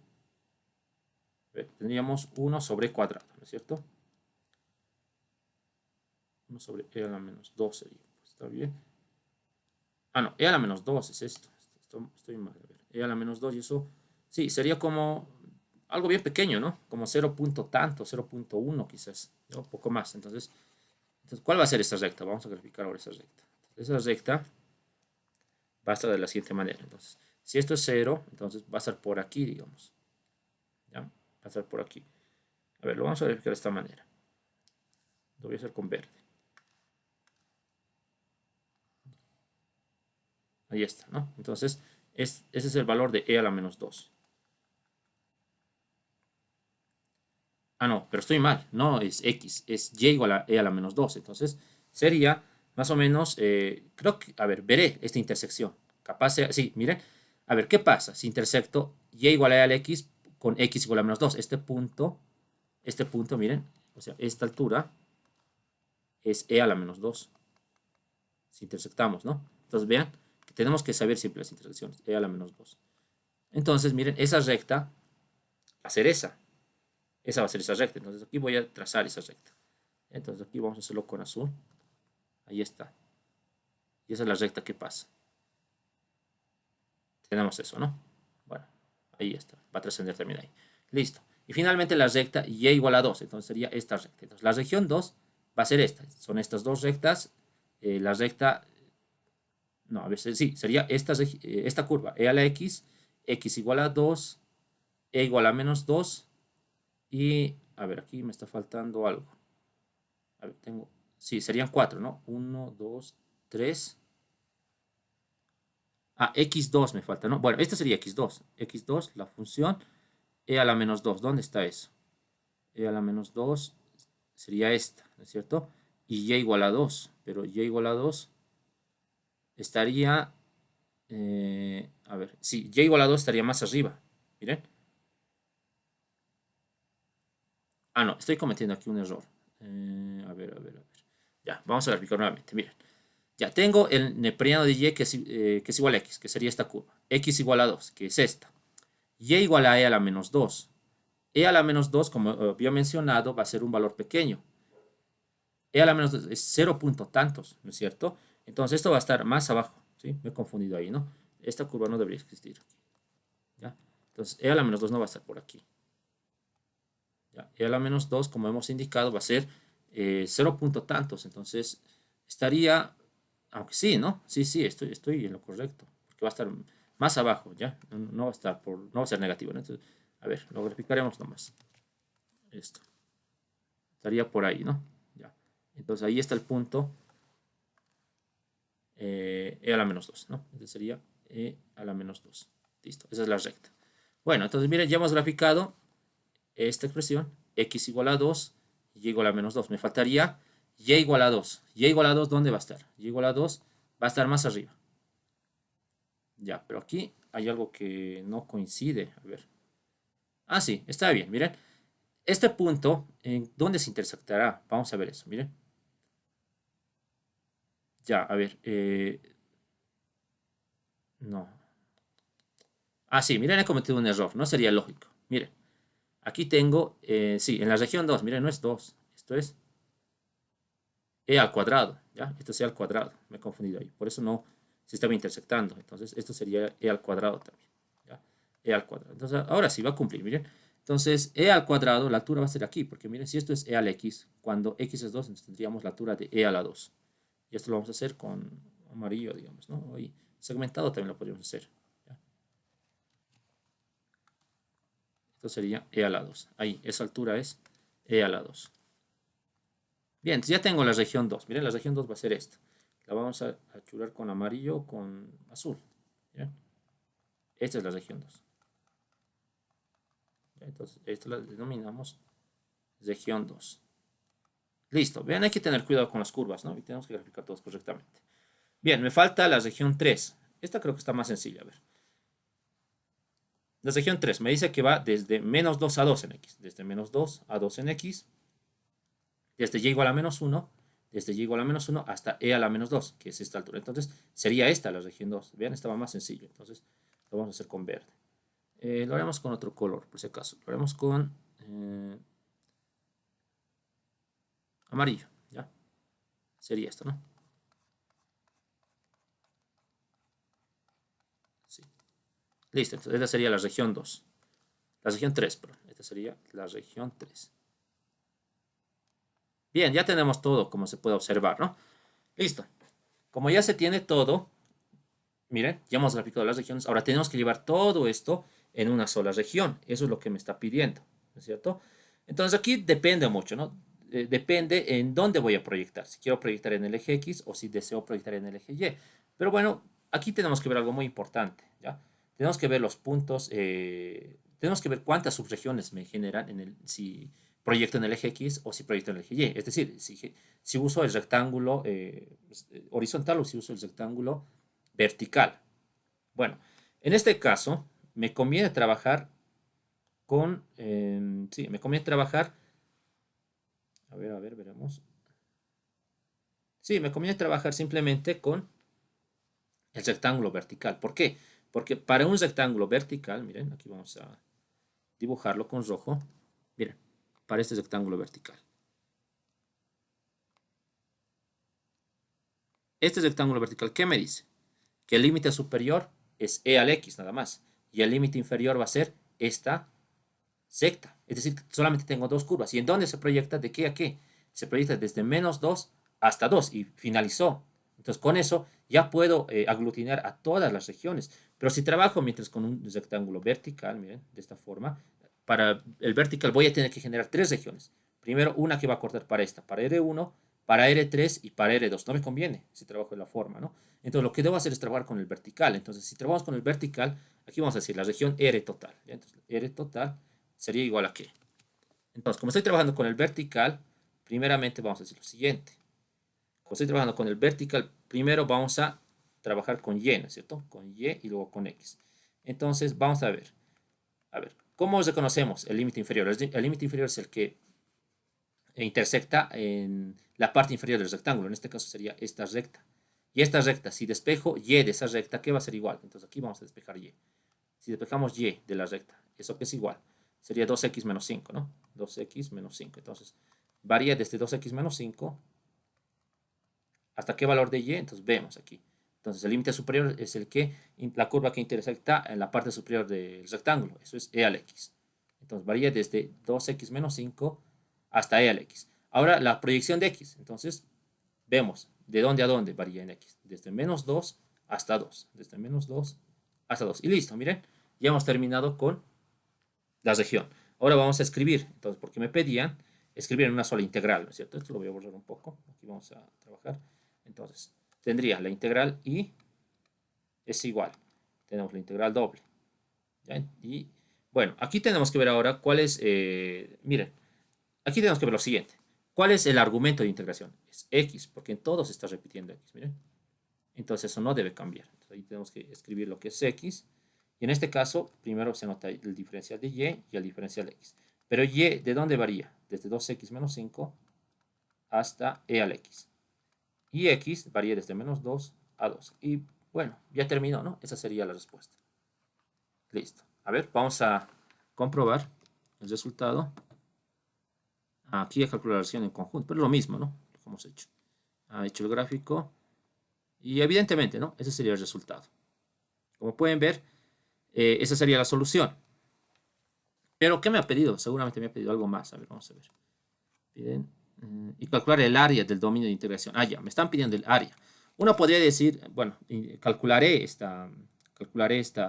tendríamos 1 sobre cuadrado, ¿no es cierto? 1 sobre E a la menos 2 sería, pues, ¿está bien? Ah, no, E a la menos 2 es esto. Estoy mal, a ver, E a la menos 2 y eso, sí, sería como algo bien pequeño, ¿no? Como 0 punto tanto, 0.1 quizás, ¿no? Un poco más. Entonces, ¿cuál va a ser esta recta? Vamos a graficar ahora esa recta. Esa recta va a estar de la siguiente manera. Entonces, si esto es 0, entonces va a estar por aquí, digamos. ¿Ya? Va a estar por aquí. A ver, lo vamos a verificar de esta manera. Lo voy a hacer con verde. Ahí está, ¿no? Entonces, ese es el valor de E a la menos 2. Ah, no, pero estoy mal. No es X, es Y igual a E a la menos 2. Entonces, sería más o menos, creo que, a ver, veré esta intersección. Capaz sea, sí, miren. A ver, ¿qué pasa si intersecto Y igual a E al X con X igual a menos 2? Este punto, miren, o sea, esta altura es E a la menos 2. Si intersectamos, ¿no? Entonces, vean que tenemos que saber siempre las intersecciones. E a la menos 2. Entonces, miren, esa recta va a ser esa. Esa va a ser esa recta. Entonces, aquí voy a trazar esa recta. Entonces, aquí vamos a hacerlo con azul. Ahí está. Y esa es la recta que pasa. Tenemos eso, ¿no? Bueno, ahí está. Va a trascender también ahí. Listo. Y finalmente la recta Y igual a 2. Entonces sería esta recta. Entonces la región 2 va a ser esta. Son estas dos rectas. La recta... No, a ver, sí, sería esta curva. E a la X. X igual a 2. E igual a menos 2. Y, a ver, aquí me está faltando algo. A ver, tengo... Sí, serían 4, ¿no? 1, 2, 3... Ah, x2 me falta, ¿no? Bueno, esta sería x2. x2, la función e a la menos 2. ¿Dónde está eso? E a la menos 2 sería esta, ¿no es cierto? Y y igual a 2. Pero y igual a 2 estaría... a ver, sí, y igual a 2 estaría más arriba. Miren. Ah, no, estoy cometiendo aquí un error. A ver, a ver, a ver. Ya, vamos a verificar nuevamente. Miren. Ya tengo el neperiano de y que es igual a x, que sería esta curva. X igual a 2, que es esta. Y igual a e a la menos 2. E a la menos 2, como había mencionado, va a ser un valor pequeño. E a la menos 2 es 0 punto tantos, ¿no es cierto? Entonces esto va a estar más abajo, ¿sí? Me he confundido ahí, ¿no? Esta curva no debería existir. ¿Ya? Entonces e a la menos 2 no va a estar por aquí. ¿Ya? E a la menos 2, como hemos indicado, va a ser 0 punto tantos. Entonces estaría, aunque sí, ¿no? Sí, sí, estoy en lo correcto. Porque va a estar más abajo, ¿ya? No va a estar no va a ser negativo, ¿no? Entonces, a ver, lo verificaremos nomás. Esto. Estaría por ahí, ¿no? Ya. Entonces ahí está el punto E a la menos 2, ¿no? Entonces sería E a la menos 2. Listo, esa es la recta. Bueno, entonces miren, ya hemos graficado esta expresión, x igual a 2, y igual a menos 2. Me faltaría y igual a 2. Y igual a 2, ¿dónde va a estar? Y igual a 2 va a estar más arriba. Ya, pero aquí hay algo que no coincide. A ver. Ah, sí, está bien, miren. Este punto, ¿en dónde se intersectará? Vamos a ver eso, miren. Ya, a ver. No. Ah, sí, miren, he cometido un error. No sería lógico. Miren. Aquí tengo, sí, en la región 2, miren, no es 2. Esto es e al cuadrado, ¿ya? Esto es e al cuadrado. Me he confundido ahí. Por eso no se estaba intersectando. Entonces, esto sería e al cuadrado también, ¿ya? E al cuadrado. Entonces, ahora sí va a cumplir, miren. Entonces, e al cuadrado, la altura va a ser aquí, porque miren, si esto es e al x, cuando x es 2, entonces tendríamos la altura de e a la 2. Y esto lo vamos a hacer con amarillo, digamos, ¿no? Y segmentado también lo podríamos hacer. ¿Ya? Esto sería e a la 2. Ahí, esa altura es e a la 2. Bien, entonces ya tengo la región 2. Miren, la región 2 va a ser esta. La vamos a churar con amarillo o con azul. ¿Ya? Esta es la región 2. Entonces, esto la denominamos región 2. Listo. Vean, hay que tener cuidado con las curvas, ¿no? Y tenemos que graficar todos correctamente. Bien, me falta la región 3. Esta creo que está más sencilla. A ver. La región 3 me dice que va desde menos 2 a 2 en x. Desde menos 2 a 2 en x. Desde y igual a menos 1. Desde y igual a menos 1 hasta e a la menos 2, que es esta altura. Entonces, sería esta la región 2. Vean, estaba más sencillo. Entonces, lo vamos a hacer con verde. Lo haremos con otro color, por si acaso. Lo haremos con amarillo. ¿Ya? Sería esto, ¿no? Sí. Listo. Entonces, esta sería la región 2. La región 3, perdón. Esta sería la región 3. Bien, ya tenemos todo, como se puede observar, ¿no? Listo. Como ya se tiene todo, miren, ya hemos graficado las regiones. Ahora tenemos que llevar todo esto en una sola región. Eso es lo que me está pidiendo, ¿no es cierto? Entonces aquí depende mucho, ¿no? Depende en dónde voy a proyectar. Si quiero proyectar en el eje X o si deseo proyectar en el eje Y. Pero bueno, aquí tenemos que ver algo muy importante, ¿ya? Tenemos que ver los puntos, tenemos que ver cuántas subregiones me generan si proyecto en el eje X o si proyecto en el eje Y. Es decir, si uso el rectángulo horizontal o si uso el rectángulo vertical. Bueno, en este caso me conviene trabajar con, sí, me conviene trabajar, a ver, veremos. Sí, me conviene trabajar simplemente con el rectángulo vertical. ¿Por qué? Porque para un rectángulo vertical, miren, aquí vamos a dibujarlo con rojo. Miren, para este rectángulo vertical. Este rectángulo vertical, ¿qué me dice? Que el límite superior es e al x nada más. Y el límite inferior va a ser esta recta. Es decir, solamente tengo dos curvas. ¿Y en dónde se proyecta? ¿De qué a qué? Se proyecta desde menos 2 hasta 2 y finalizó. Entonces, con eso ya puedo aglutinar a todas las regiones. Pero si trabajo mientras con un rectángulo vertical, miren, de esta forma, para el vertical voy a tener que generar tres regiones. Primero, una que va a cortar para esta, para R1, para R3 y para R2. No me conviene si trabajo de la forma, ¿no? Entonces, lo que debo hacer es trabajar con el vertical. Entonces, si trabajamos con el vertical, aquí vamos a decir la región R total. ¿Ya? Entonces, R total sería igual a qué. Entonces, como estoy trabajando con el vertical, primeramente vamos a decir lo siguiente. Como estoy trabajando con el vertical, primero vamos a trabajar con Y, ¿no es cierto? Con Y y luego con X. Entonces, vamos a ver. A ver, ¿cómo reconocemos el límite inferior? El límite inferior es el que intersecta en la parte inferior del rectángulo. En este caso sería esta recta. Y esta recta, si despejo Y de esa recta, ¿qué va a ser igual? Entonces aquí vamos a despejar Y. Si despejamos Y de la recta, ¿eso qué es igual? Sería 2x menos 5, ¿no? 2x menos 5. Entonces, varía desde 2x menos 5 hasta qué valor de Y. Entonces, vemos aquí. Entonces, el límite superior es la curva que intersecta en la parte superior del rectángulo. Eso es e al x. Entonces, varía desde 2x menos 5 hasta e al x. Ahora, la proyección de x. Entonces, vemos de dónde a dónde varía en x. Desde menos 2 hasta 2. Desde menos 2 hasta 2. Y listo, miren. Ya hemos terminado con la región. Ahora vamos a escribir. Entonces, porque me pedían escribir en una sola integral, ¿no es cierto? Esto lo voy a borrar un poco. Aquí vamos a trabajar. Entonces, tendría la integral y es igual. Tenemos la integral doble. ¿Ya? Y bueno, aquí tenemos que ver ahora cuál es, miren, aquí tenemos que ver lo siguiente. ¿Cuál es el argumento de integración? Es x, porque en todo se está repitiendo x, miren. Entonces eso no debe cambiar. Entonces, ahí tenemos que escribir lo que es x. Y en este caso, primero se nota el diferencial de y y el diferencial de x. Pero y, ¿de dónde varía? Desde 2x menos 5 hasta e al x. Y x varía desde menos 2 a 2. Y bueno, ya terminó, ¿no? Esa sería la respuesta. Listo. A ver, vamos a comprobar el resultado. Aquí he calculado la relación en conjunto, pero es lo mismo, ¿no? Lo que hemos hecho. Ha hecho el gráfico. Y evidentemente, ¿no? Ese sería el resultado. Como pueden ver, esa sería la solución. Pero, ¿qué me ha pedido? Seguramente me ha pedido algo más. A ver, vamos a ver. Piden, y calcular el área del dominio de integración. Ah, ya, me están pidiendo el área. Uno podría decir, bueno, calcularé esta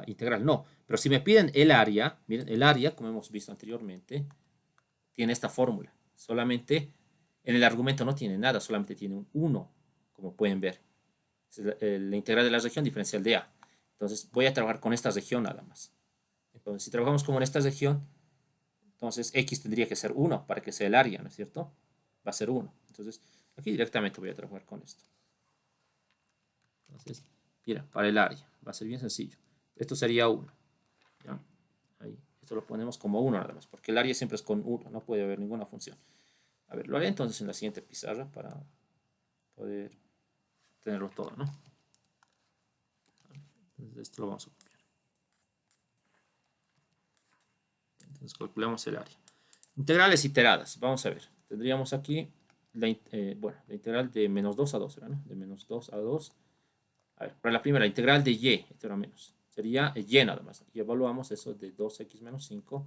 integral. No, pero si me piden el área, miren, el área, como hemos visto anteriormente, tiene esta fórmula. Solamente en el argumento no tiene nada, solamente tiene un 1, como pueden ver. Es la integral de la región diferencial de A. Entonces voy a trabajar con esta región nada más. Entonces si trabajamos como en esta región, entonces X tendría que ser 1 para que sea el área, ¿no es cierto? Va a ser 1. Entonces aquí directamente voy a trabajar con esto. Entonces, mira, para el área va a ser bien sencillo. Esto sería 1. ¿Ya? Ahí. Esto lo ponemos como 1 nada más, porque el área siempre es con 1, no puede haber ninguna función. A ver, lo haré entonces en la siguiente pizarra para poder tenerlo todo, ¿no? Entonces esto lo vamos a copiar. Entonces calculamos el área. Integrales iteradas, vamos a ver. Tendríamos aquí la integral de menos 2 a 2, ¿verdad? ¿No? De menos 2 a 2. A ver, para la primera, integral de y, esto era menos. Sería y nada más. Y evaluamos eso de 2x menos 5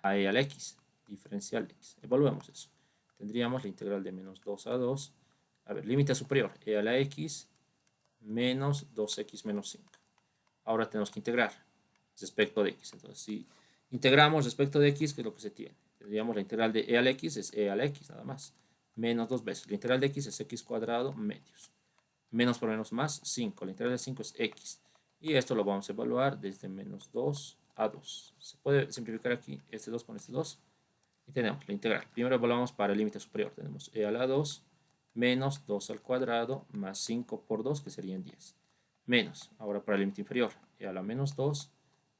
a e a la x, diferencial de x. Evaluemos eso. Tendríamos la integral de menos 2 a 2. A ver, límite superior, e a la x menos 2x menos 5. Ahora tenemos que integrar respecto de x. Entonces, si integramos respecto de x, ¿qué es lo que se tiene? Tendríamos la integral de e a la x, es e a la x nada más. Menos 2 veces. La integral de x es x cuadrado medios. Menos por menos más 5. La integral de 5 es x. Y esto lo vamos a evaluar desde menos 2 a 2. Se puede simplificar aquí este 2 con este 2. Y tenemos la integral. Primero evaluamos para el límite superior. Tenemos e a la 2 menos 2 al cuadrado más 5 por 2, que serían 10. Menos, ahora para el límite inferior, e a la menos 2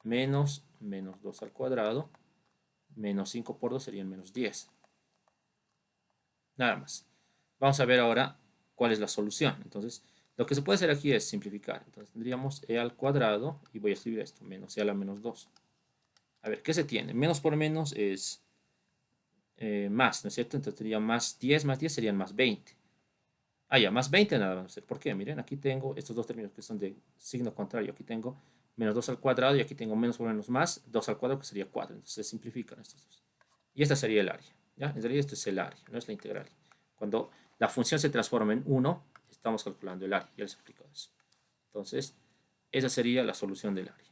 menos 2 al cuadrado menos 5 por 2 serían menos 10. Nada más. Vamos a ver ahora cuál es la solución. Entonces, lo que se puede hacer aquí es simplificar. Entonces, tendríamos e al cuadrado, y voy a escribir esto, menos e a la menos 2. A ver, ¿qué se tiene? Menos por menos es más, ¿no es cierto? Entonces, tendría más 10 serían más 20. Ah, ya, más 20 nada más. ¿Por qué? Miren, aquí tengo estos dos términos que son de signo contrario. Aquí tengo menos 2 al cuadrado y aquí tengo menos por menos más 2 al cuadrado, que sería 4. Entonces, se simplifican estos dos. Y esta sería el área. ¿Ya? En realidad esto es el área, no es la integral. Cuando la función se transforma en 1, estamos calculando el área. Ya les explico eso. Entonces, esa sería la solución del área.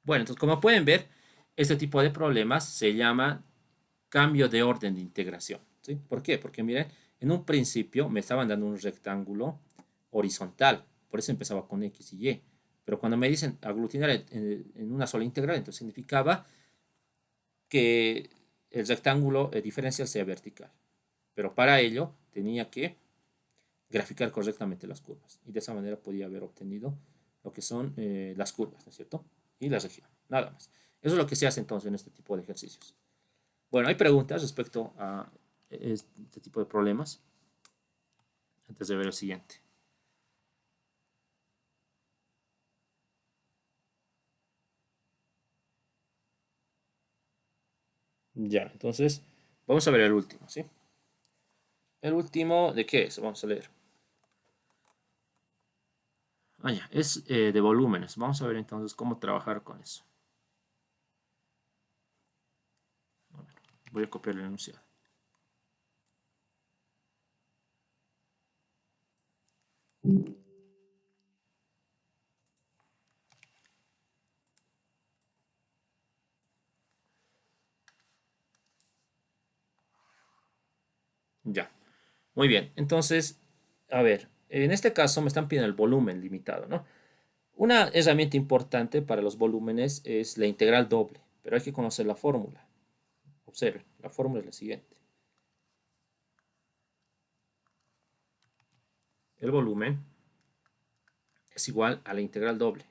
Bueno, entonces como pueden ver, este tipo de problemas se llama cambio de orden de integración. ¿Sí? ¿Por qué? Porque miren, en un principio me estaban dando un rectángulo horizontal. Por eso empezaba con X y Y. Pero cuando me dicen aglutinar en una sola integral, entonces significaba que el rectángulo diferencial sea vertical. Pero para ello tenía que graficar correctamente las curvas. Y de esa manera podía haber obtenido lo que son las curvas, ¿no es cierto? Y la región, nada más. Eso es lo que se hace entonces en este tipo de ejercicios. Bueno, hay preguntas respecto a este tipo de problemas. Antes de ver el siguiente. Ya, entonces vamos a ver el último, ¿sí? El último, ¿de qué es? Vamos a leer. Ah, ya, es de volúmenes. Vamos a ver entonces cómo trabajar con eso. A ver, voy a copiar el enunciado. Ya, muy bien. Entonces, a ver, en este caso me están pidiendo el volumen limitado, ¿no? Una herramienta importante para los volúmenes es la integral doble, pero hay que conocer la fórmula. Observen, la fórmula es la siguiente. El volumen es igual a la integral doble.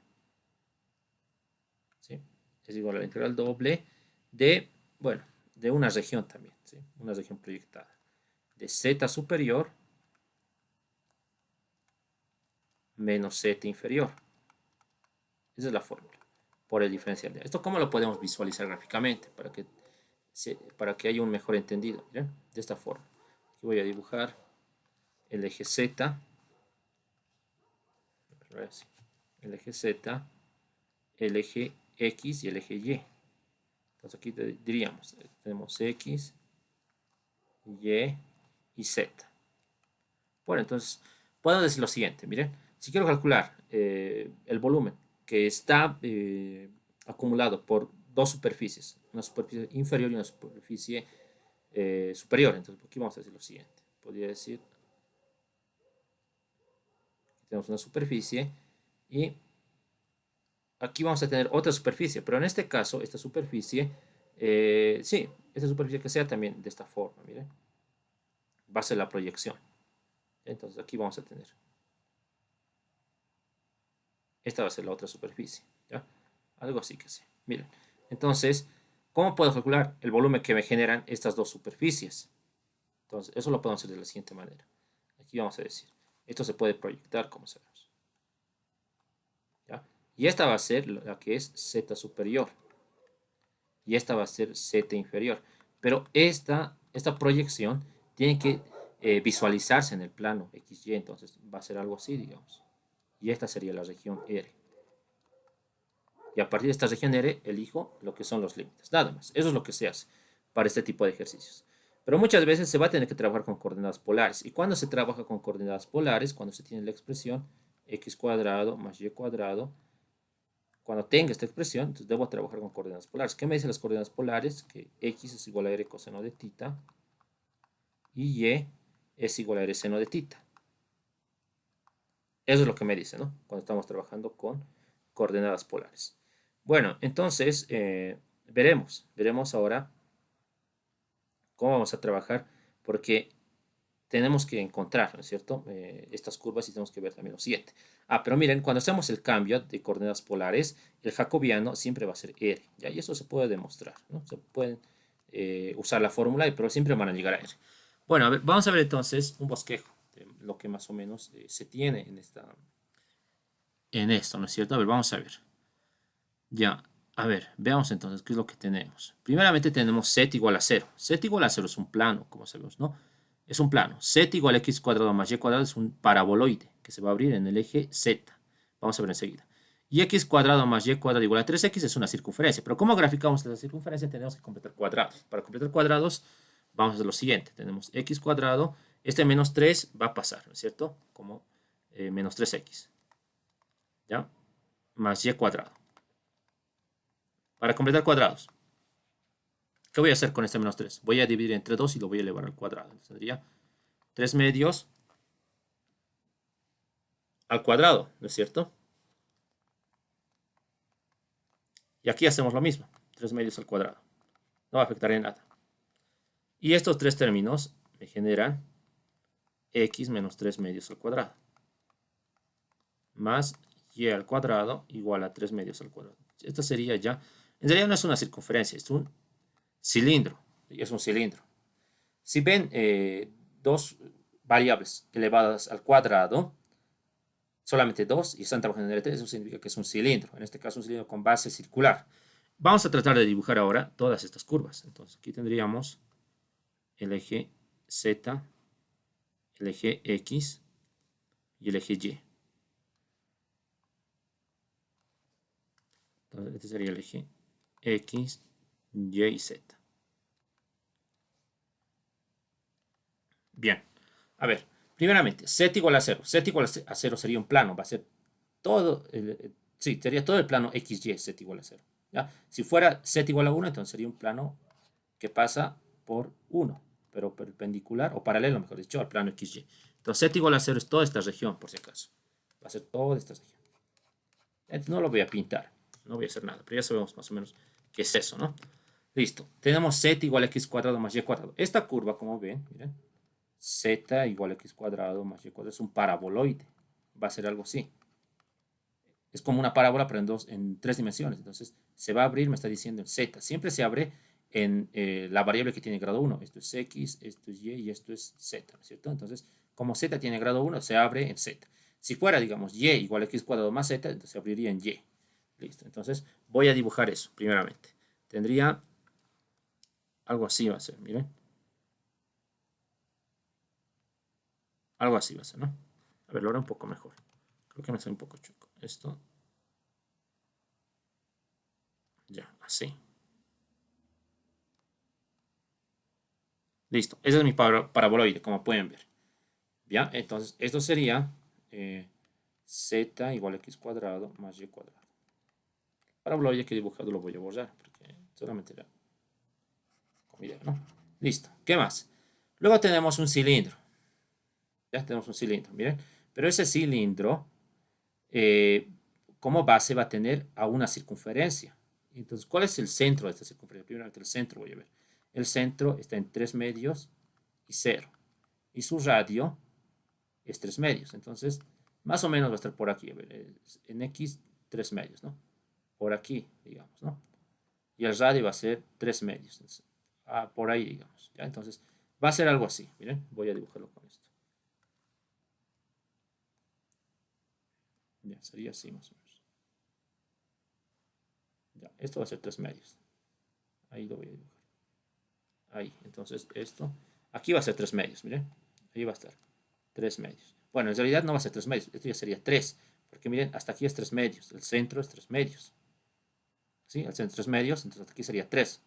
¿Sí? Es igual a la integral doble de, bueno, de una región también, ¿sí? Una región proyectada. De z superior menos z inferior. Esa es la fórmula por el diferencial de. ¿Esto cómo lo podemos visualizar gráficamente? Para que haya un mejor entendido. ¿Miren? De esta forma. Aquí voy a dibujar el eje Z. El eje Z. El eje X y el eje Y. Entonces aquí diríamos, tenemos X, Y y Z. Bueno, entonces puedo decir lo siguiente, miren, si quiero calcular el volumen que está acumulado por dos superficies, una superficie inferior y una superficie superior, entonces aquí vamos a decir lo siguiente, podría decir, tenemos una superficie y aquí vamos a tener otra superficie, pero en este caso, esta superficie, sí, esta superficie que sea también de esta forma, miren, va a ser la proyección. Entonces aquí vamos a tener, esta va a ser la otra superficie, ¿ya? Algo así que sea. Miren, entonces, ¿cómo puedo calcular el volumen que me generan estas dos superficies? Entonces, eso lo podemos hacer de la siguiente manera. Aquí vamos a decir, esto se puede proyectar, como sabemos, ¿ya? Y esta va a ser la que es Z superior. Y esta va a ser Z inferior. Pero esta proyección tiene que visualizarse en el plano XY. Entonces va a ser algo así, digamos. Y esta sería la región R. Y a partir de esta región R elijo lo que son los límites. Nada más. Eso es lo que se hace para este tipo de ejercicios. Pero muchas veces se va a tener que trabajar con coordenadas polares. ¿Y cuando se trabaja con coordenadas polares? Cuando se tiene la expresión x cuadrado más y cuadrado. Cuando tenga esta expresión, entonces debo trabajar con coordenadas polares. ¿Qué me dicen las coordenadas polares? Que x es igual a r coseno de tita y y es igual a r seno de tita. Eso es lo que me dice, ¿no? Cuando estamos trabajando con coordenadas polares. Bueno, entonces veremos ahora cómo vamos a trabajar, porque tenemos que encontrar, ¿no es cierto? Estas curvas y tenemos que ver también lo siguiente. Pero miren, cuando hacemos el cambio de coordenadas polares, el jacobiano siempre va a ser R, ¿ya? Y eso se puede demostrar, ¿no? Se puede usar la fórmula, pero siempre van a llegar a R. Bueno, a ver, vamos a ver entonces un bosquejo de lo que más o menos se tiene en esto, ¿no es cierto? A ver, vamos a ver. Ya, a ver, veamos entonces qué es lo que tenemos. Primeramente tenemos z igual a 0. Z igual a 0 es un plano, como sabemos, ¿no? Es un plano. Z igual a x cuadrado más y cuadrado es un paraboloide que se va a abrir en el eje Z. Vamos a ver enseguida. Y x cuadrado más y cuadrado igual a 3x es una circunferencia. Pero ¿cómo graficamos la circunferencia? Tenemos que completar cuadrados. Para completar cuadrados vamos a hacer lo siguiente. Tenemos x cuadrado. Este menos 3 va a pasar, ¿no es cierto? Como menos 3x. ¿Ya? Más y cuadrado. Para completar cuadrados, ¿qué voy a hacer con este menos 3? Voy a dividir entre 2 y lo voy a elevar al cuadrado. Entonces tendría 3 medios al cuadrado, ¿no es cierto? Y aquí hacemos lo mismo, 3 medios al cuadrado. No va a afectar en nada. Y estos tres términos me generan x menos 3 medios al cuadrado. Más y al cuadrado igual a 3 medios al cuadrado. Esto sería ya, en realidad no es una circunferencia, es un cilindro. Es un cilindro. Si ven dos variables elevadas al cuadrado, solamente dos y están trabajando en L3, eso significa que es un cilindro. En este caso, un cilindro con base circular. Vamos a tratar de dibujar ahora todas estas curvas. Entonces, aquí tendríamos el eje Z, el eje X y el eje Y. Entonces, este sería el eje X, Y y Z. Bien, a ver, primeramente, Z igual a 0. Z igual a 0 sería un plano, va a ser todo, sí, sería todo el plano XY, Z igual a 0. ¿Ya? Si fuera Z igual a 1, entonces sería un plano que pasa por 1, pero perpendicular, o paralelo, mejor dicho, al plano XY. Entonces Z igual a 0 es toda esta región, por si acaso. Va a ser toda esta región. Entonces no lo voy a pintar, no voy a hacer nada, pero ya sabemos más o menos qué es eso, ¿no? Listo, tenemos Z igual a X cuadrado más Y cuadrado. Esta curva, como ven, miren, Z igual a X cuadrado más Y cuadrado es un paraboloide. Va a ser algo así. Es como una parábola, pero en tres dimensiones. Entonces, se va a abrir, me está diciendo en Z. Siempre se abre en la variable que tiene grado 1. Esto es X, esto es Y y esto es Z, ¿no es cierto? Entonces, como Z tiene grado 1, se abre en Z. Si fuera, digamos, Y igual a X cuadrado más Z, entonces se abriría en Y. Listo. Entonces, voy a dibujar eso, primeramente. Tendría algo así va a ser, miren. Algo así va a ser, ¿no? A ver, lo haré un poco mejor. Creo que me sale un poco chueco. Esto. Así. Listo. Ese es mi paraboloide, como pueden ver. ¿Ya? Entonces, esto sería z igual a x cuadrado más y cuadrado. Paraboloide que he dibujado lo voy a borrar, porque solamente era con idea, ¿no? Listo. ¿Qué más? Luego tenemos un cilindro. Ya tenemos un cilindro, miren. Pero ese cilindro, como base, va a tener a una circunferencia. Entonces, ¿cuál es el centro de esta circunferencia? Primero, el centro voy a ver. El centro está en 3 medios y 0. Y su radio es 3 medios. Entonces, más o menos va a estar por aquí. A ver, en X, 3 medios, ¿no? Por aquí, digamos, ¿no? Y el radio va a ser 3 medios. Entonces, por ahí, digamos. ¿Ya? Entonces, va a ser algo así. Miren, voy a dibujarlo con esto. Ya, sería así más o menos. Ya, esto va a ser 3 medios. Ahí lo voy a dibujar. Ahí, entonces esto. Aquí va a ser 3 medios, miren. Ahí va a estar 3 medios. Bueno, en realidad no va a ser 3 medios. Esto ya sería 3. Porque miren, hasta aquí es 3 medios. El centro es 3 medios. ¿Sí? El centro es 3 medios, entonces hasta aquí sería 3.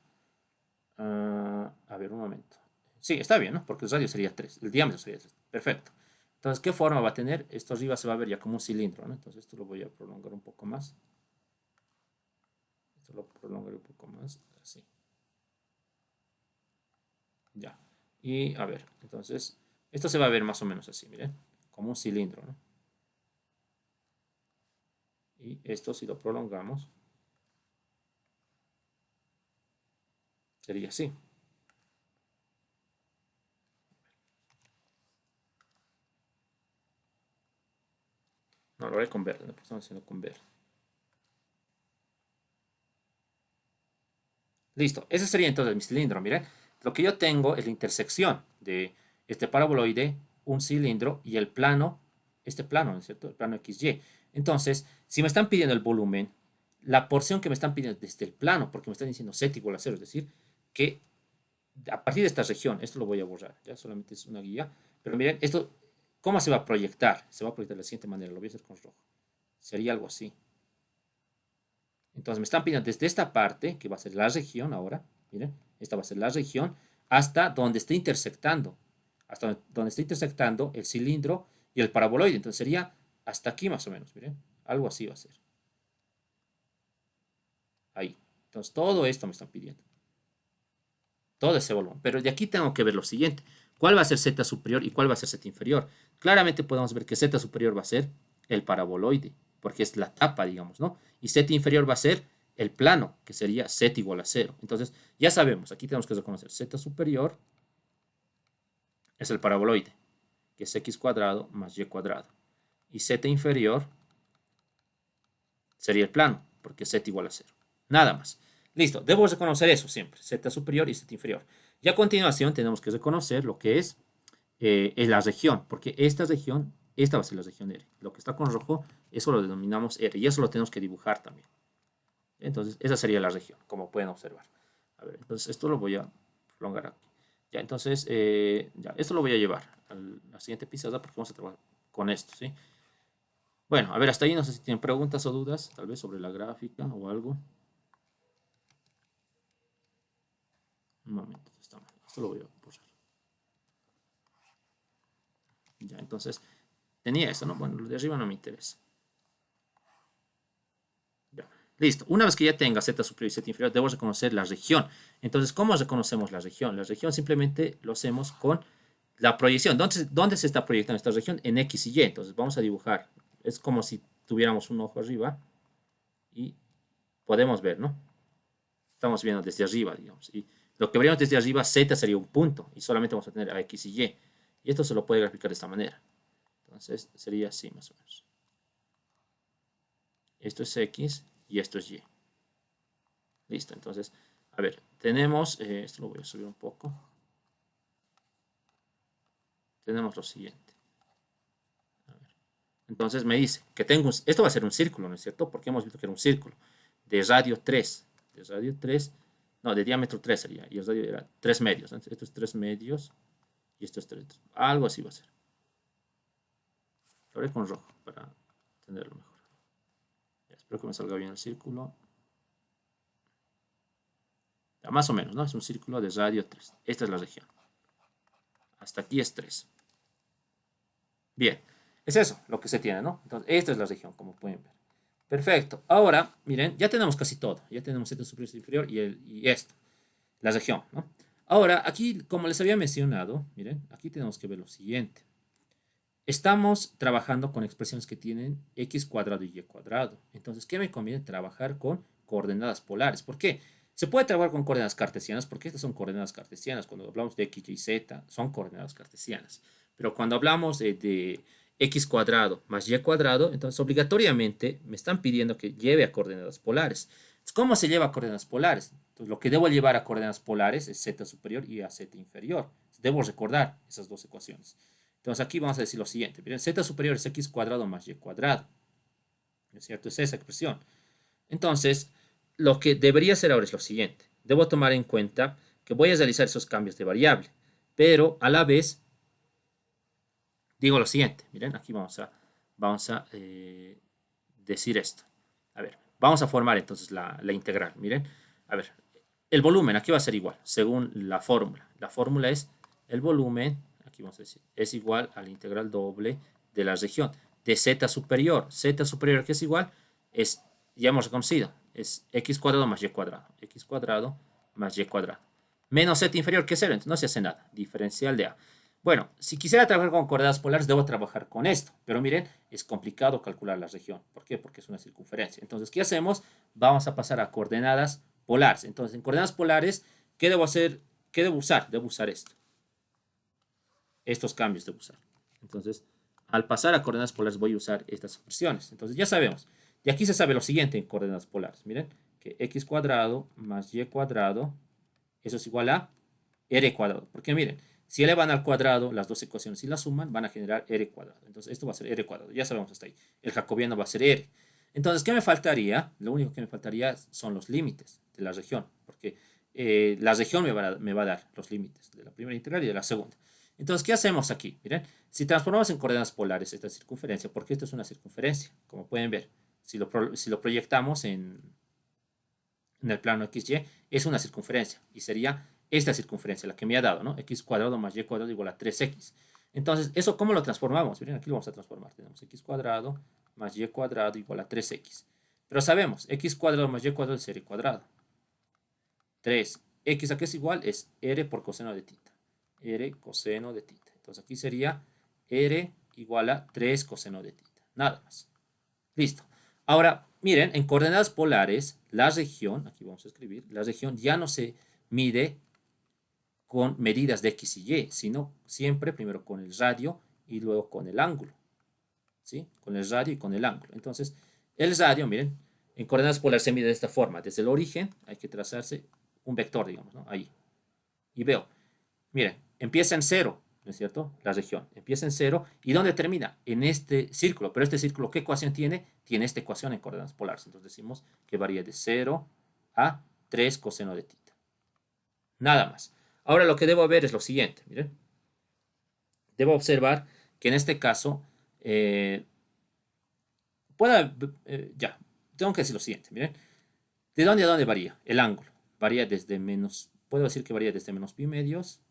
A ver, un momento. Sí, está bien, ¿no? Porque el radio sería 3. El diámetro sería 3. Perfecto. Entonces, ¿qué forma va a tener? Esto arriba se va a ver ya como un cilindro, ¿no? Entonces, esto lo voy a prolongar un poco más. Esto lo prolongaré un poco más. Así. Ya. Y a ver, entonces, esto se va a ver más o menos así, miren. Como un cilindro, ¿no? Y esto, si lo prolongamos, sería así. No, lo haré con verde, no estamos haciendo con verde. Listo, ese sería entonces mi cilindro, miren. Lo que yo tengo es la intersección de este paraboloide, un cilindro y el plano, este plano, ¿no es cierto? El plano XY. Entonces, si me están pidiendo el volumen, la porción que me están pidiendo desde el plano, porque me están diciendo z igual a 0, es decir, que a partir de esta región, esto lo voy a borrar, ya solamente es una guía, pero miren, esto, ¿cómo se va a proyectar? Se va a proyectar de la siguiente manera, lo voy a hacer con rojo. Sería algo así. Entonces me están pidiendo desde esta parte, que va a ser la región ahora, miren, esta va a ser la región, hasta donde esté intersectando, hasta donde esté intersectando el cilindro y el paraboloide. Entonces sería hasta aquí más o menos, miren, algo así va a ser. Ahí. Entonces todo esto me están pidiendo. Todo ese volumen. Pero de aquí tengo que ver lo siguiente. ¿Cuál va a ser z superior y cuál va a ser z inferior? Claramente podemos ver que z superior va a ser el paraboloide, porque es la tapa, digamos, ¿no? Y z inferior va a ser el plano, que sería z igual a 0. Entonces, ya sabemos, aquí tenemos que reconocer z superior es el paraboloide, que es x cuadrado más y cuadrado. Y z inferior sería el plano, porque es z igual a 0. Nada más. Listo, debo reconocer eso siempre, z superior y z inferior. Y a continuación tenemos que reconocer lo que es la región, porque esta región, esta va a ser la región R. Lo que está con rojo, eso lo denominamos R, y eso lo tenemos que dibujar también. Entonces, esa sería la región, como pueden observar. A ver, entonces esto lo voy a prolongar aquí. Ya, entonces, ya, esto lo voy a llevar a la siguiente pizarra porque vamos a trabajar con esto, ¿sí? Bueno, a ver, hasta ahí no sé si tienen preguntas o dudas, tal vez sobre la gráfica o algo. Un momento, esto lo voy a borrar. Ya, entonces, tenía eso, ¿no? Bueno, lo de arriba no me interesa. Ya, listo. Una vez que ya tenga z superior y z inferior, debo reconocer la región. Entonces, ¿cómo reconocemos la región? La región simplemente lo hacemos con la proyección. ¿Dónde se está proyectando esta región? En X y Y. Entonces, vamos a dibujar. Es como si tuviéramos un ojo arriba y podemos ver, ¿no? Estamos viendo desde arriba, digamos. Y lo que veríamos desde arriba, Z sería un punto y solamente vamos a tener a X y Y. Y esto se lo puede graficar de esta manera. Entonces, sería así más o menos. Esto es X y esto es Y. Listo, entonces, a ver, tenemos, esto lo voy a subir un poco. Tenemos lo siguiente. A ver. Entonces me dice que tengo, esto va a ser un círculo, ¿no es cierto? Porque hemos visto que era un círculo de radio 3. De radio 3, no, de diámetro 3 sería. Y el radio era 3 medios. Entonces, esto es 3 medios y esto es 3. Algo así va a ser. Lo haré con rojo para tenerlo mejor. Ya, espero que me salga bien el círculo. Ya, más o menos, ¿no? Es un círculo de radio 3. Esta es la región. Hasta aquí es 3. Bien, es eso lo que se tiene, ¿no? Entonces, esta es la región, como pueden ver. Perfecto. Ahora, miren, ya tenemos casi todo. Ya tenemos Z superior, Z inferior y esto, la región, ¿no? Ahora, aquí, como les había mencionado, miren, aquí tenemos que ver lo siguiente. Estamos trabajando con expresiones que tienen x cuadrado y y cuadrado. Entonces, ¿qué me conviene? Trabajar con coordenadas polares. ¿Por qué? Se puede trabajar con coordenadas cartesianas porque estas son coordenadas cartesianas. Cuando hablamos de x, y, z, son coordenadas cartesianas. Pero cuando hablamos de x cuadrado más y cuadrado, entonces obligatoriamente me están pidiendo que lleve a coordenadas polares. Entonces, ¿cómo se lleva a coordenadas polares? Entonces, lo que debo llevar a coordenadas polares es z superior y a z inferior. Debo recordar esas dos ecuaciones. Entonces aquí vamos a decir lo siguiente. Miren, z superior es x cuadrado más y cuadrado. ¿No es cierto? Es esa expresión. Entonces, lo que debería hacer ahora es lo siguiente. Debo tomar en cuenta que voy a realizar esos cambios de variable. Pero a la vez, digo lo siguiente. Miren, aquí vamos a decir esto. A ver, vamos a formar entonces la integral. Miren, a ver, el volumen aquí va a ser igual, según la fórmula. La fórmula es el volumen, aquí vamos a decir, es igual a la integral doble de la región de z superior. Z superior, que es igual, es, ya hemos reconocido, es x cuadrado más y cuadrado. X cuadrado más y cuadrado. Menos z inferior, que es 0, entonces no se hace nada. Diferencial de a. Bueno, si quisiera trabajar con coordenadas polares, debo trabajar con esto. Pero miren, es complicado calcular la región. ¿Por qué? Porque es una circunferencia. Entonces, ¿qué hacemos? Vamos a pasar a coordenadas polares. Entonces, en coordenadas polares, ¿qué debo hacer? ¿Qué debo usar? Debo usar esto. Estos cambios debo usar. Entonces, al pasar a coordenadas polares, voy a usar estas expresiones. Entonces, ya sabemos. Y aquí se sabe lo siguiente en coordenadas polares. Miren, que x cuadrado más y cuadrado, eso es igual a r cuadrado. Porque miren, si elevan al cuadrado las dos ecuaciones y las suman, van a generar r cuadrado. Entonces, esto va a ser r cuadrado. Ya sabemos hasta ahí. El jacobiano va a ser r. Entonces, ¿qué me faltaría? Lo único que me faltaría son los límites de la región. Porque la región me va a dar los límites de la primera integral y de la segunda. Entonces, ¿qué hacemos aquí? Miren, si transformamos en coordenadas polares esta circunferencia, porque esto es una circunferencia, como pueden ver, si lo proyectamos en el plano XY, es una circunferencia y sería esta circunferencia, la que me ha dado, ¿no? X cuadrado más y cuadrado igual a 3x. Entonces, ¿eso cómo lo transformamos? Miren, aquí lo vamos a transformar. Tenemos x cuadrado más y cuadrado igual a 3x. Pero sabemos, x cuadrado más y cuadrado es r cuadrado. 3x, ¿a qué es igual? Es r por coseno de tita. R coseno de tita. Entonces, aquí sería r igual a 3 coseno de tita. Nada más. Listo. Ahora, miren, en coordenadas polares, la región, aquí vamos a escribir, la región ya no se mide con medidas de x y y, sino siempre primero con el radio y luego con el ángulo. ¿Sí? Con el radio y con el ángulo. Entonces, el radio, miren, en coordenadas polares se mide de esta forma. Desde el origen hay que trazarse un vector, digamos, ¿no? Ahí. Y veo, miren, empieza en 0, ¿no es cierto? La región empieza en 0. ¿Y dónde termina? En este círculo. Pero este círculo, ¿qué ecuación tiene? Tiene esta ecuación en coordenadas polares. Entonces decimos que varía de 0 a 3 coseno de tita. Nada más. Ahora lo que debo ver es lo siguiente. Miren. Debo observar que en este caso, ya, tengo que decir lo siguiente. Miren. ¿De dónde a dónde varía? El ángulo. Varía desde menos, puedo decir que varía desde menos pi medios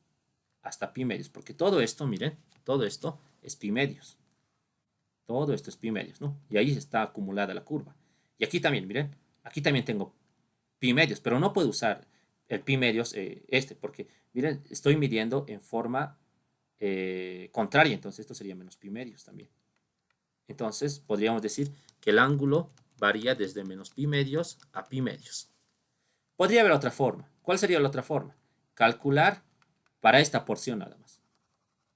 hasta pi medios, porque todo esto, miren, todo esto es pi medios. Todo esto es pi medios, ¿no? Y ahí está acumulada la curva. Y aquí también, miren, aquí también tengo pi medios, pero no puedo usar el pi medios porque, miren, estoy midiendo en forma contraria, entonces esto sería menos pi medios también. Entonces, podríamos decir que el ángulo varía desde menos pi medios a pi medios. Podría haber otra forma. ¿Cuál sería la otra forma? Calcular para esta porción nada más.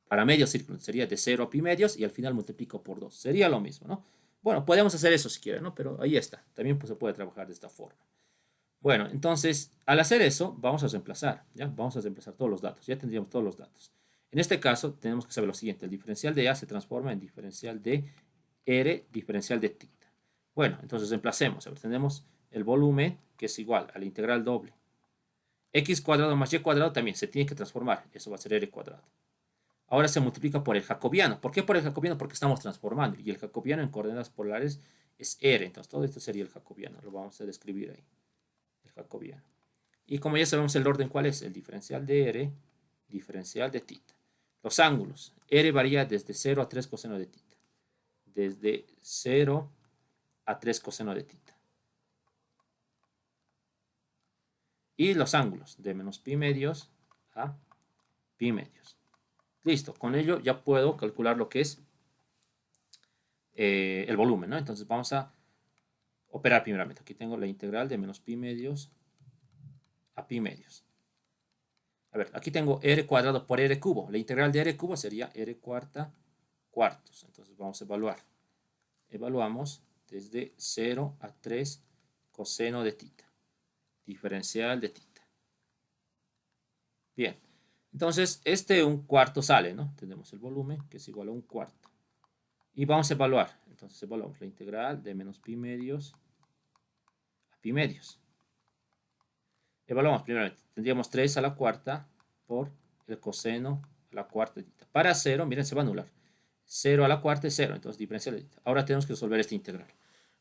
Para medio círculo sería de 0 a pi medios y al final multiplico por 2. Sería lo mismo, ¿no? Bueno, podemos hacer eso si quieren, ¿no? Pero ahí está. También pues, se puede trabajar de esta forma. Bueno, entonces, al hacer eso, vamos a reemplazar, ¿ya? Vamos a reemplazar todos los datos. Ya tendríamos todos los datos. En este caso, tenemos que saber lo siguiente. El diferencial de A se transforma en diferencial de R, diferencial de tita. Bueno, entonces reemplacemos. A ver, tenemos el volumen, que es igual a la integral doble. X cuadrado más Y cuadrado también se tiene que transformar. Eso va a ser R cuadrado. Ahora se multiplica por el jacobiano. ¿Por qué por el jacobiano? Porque estamos transformando. Y el jacobiano en coordenadas polares es R. Entonces todo esto sería el jacobiano. Lo vamos a describir ahí. El jacobiano. Y como ya sabemos el orden, ¿cuál es? El diferencial de R, diferencial de θ. Los ángulos. R varía desde 0 a 3 coseno de θ. Desde 0 a 3 coseno de θ. Y los ángulos de menos pi medios a pi medios. Listo, con ello ya puedo calcular lo que es el volumen, ¿no? Entonces vamos a operar primeramente. Aquí tengo la integral de menos pi medios a pi medios. A ver, aquí tengo r cuadrado por r cubo. La integral de r cubo sería r cuarta cuartos. Entonces vamos a evaluar. Evaluamos desde 0 a 3 coseno de θ. Diferencial de θ. Bien. Entonces, un cuarto sale, ¿no? Tenemos el volumen, que es igual a un cuarto. Y vamos a evaluar. Entonces, evaluamos la integral de menos pi medios a pi medios. Evaluamos primeramente. Tendríamos 3 a la cuarta por el coseno a la cuarta de θ. Para 0, miren, se va a anular. 0 a la cuarta es 0, entonces diferencial de θ. Ahora tenemos que resolver esta integral.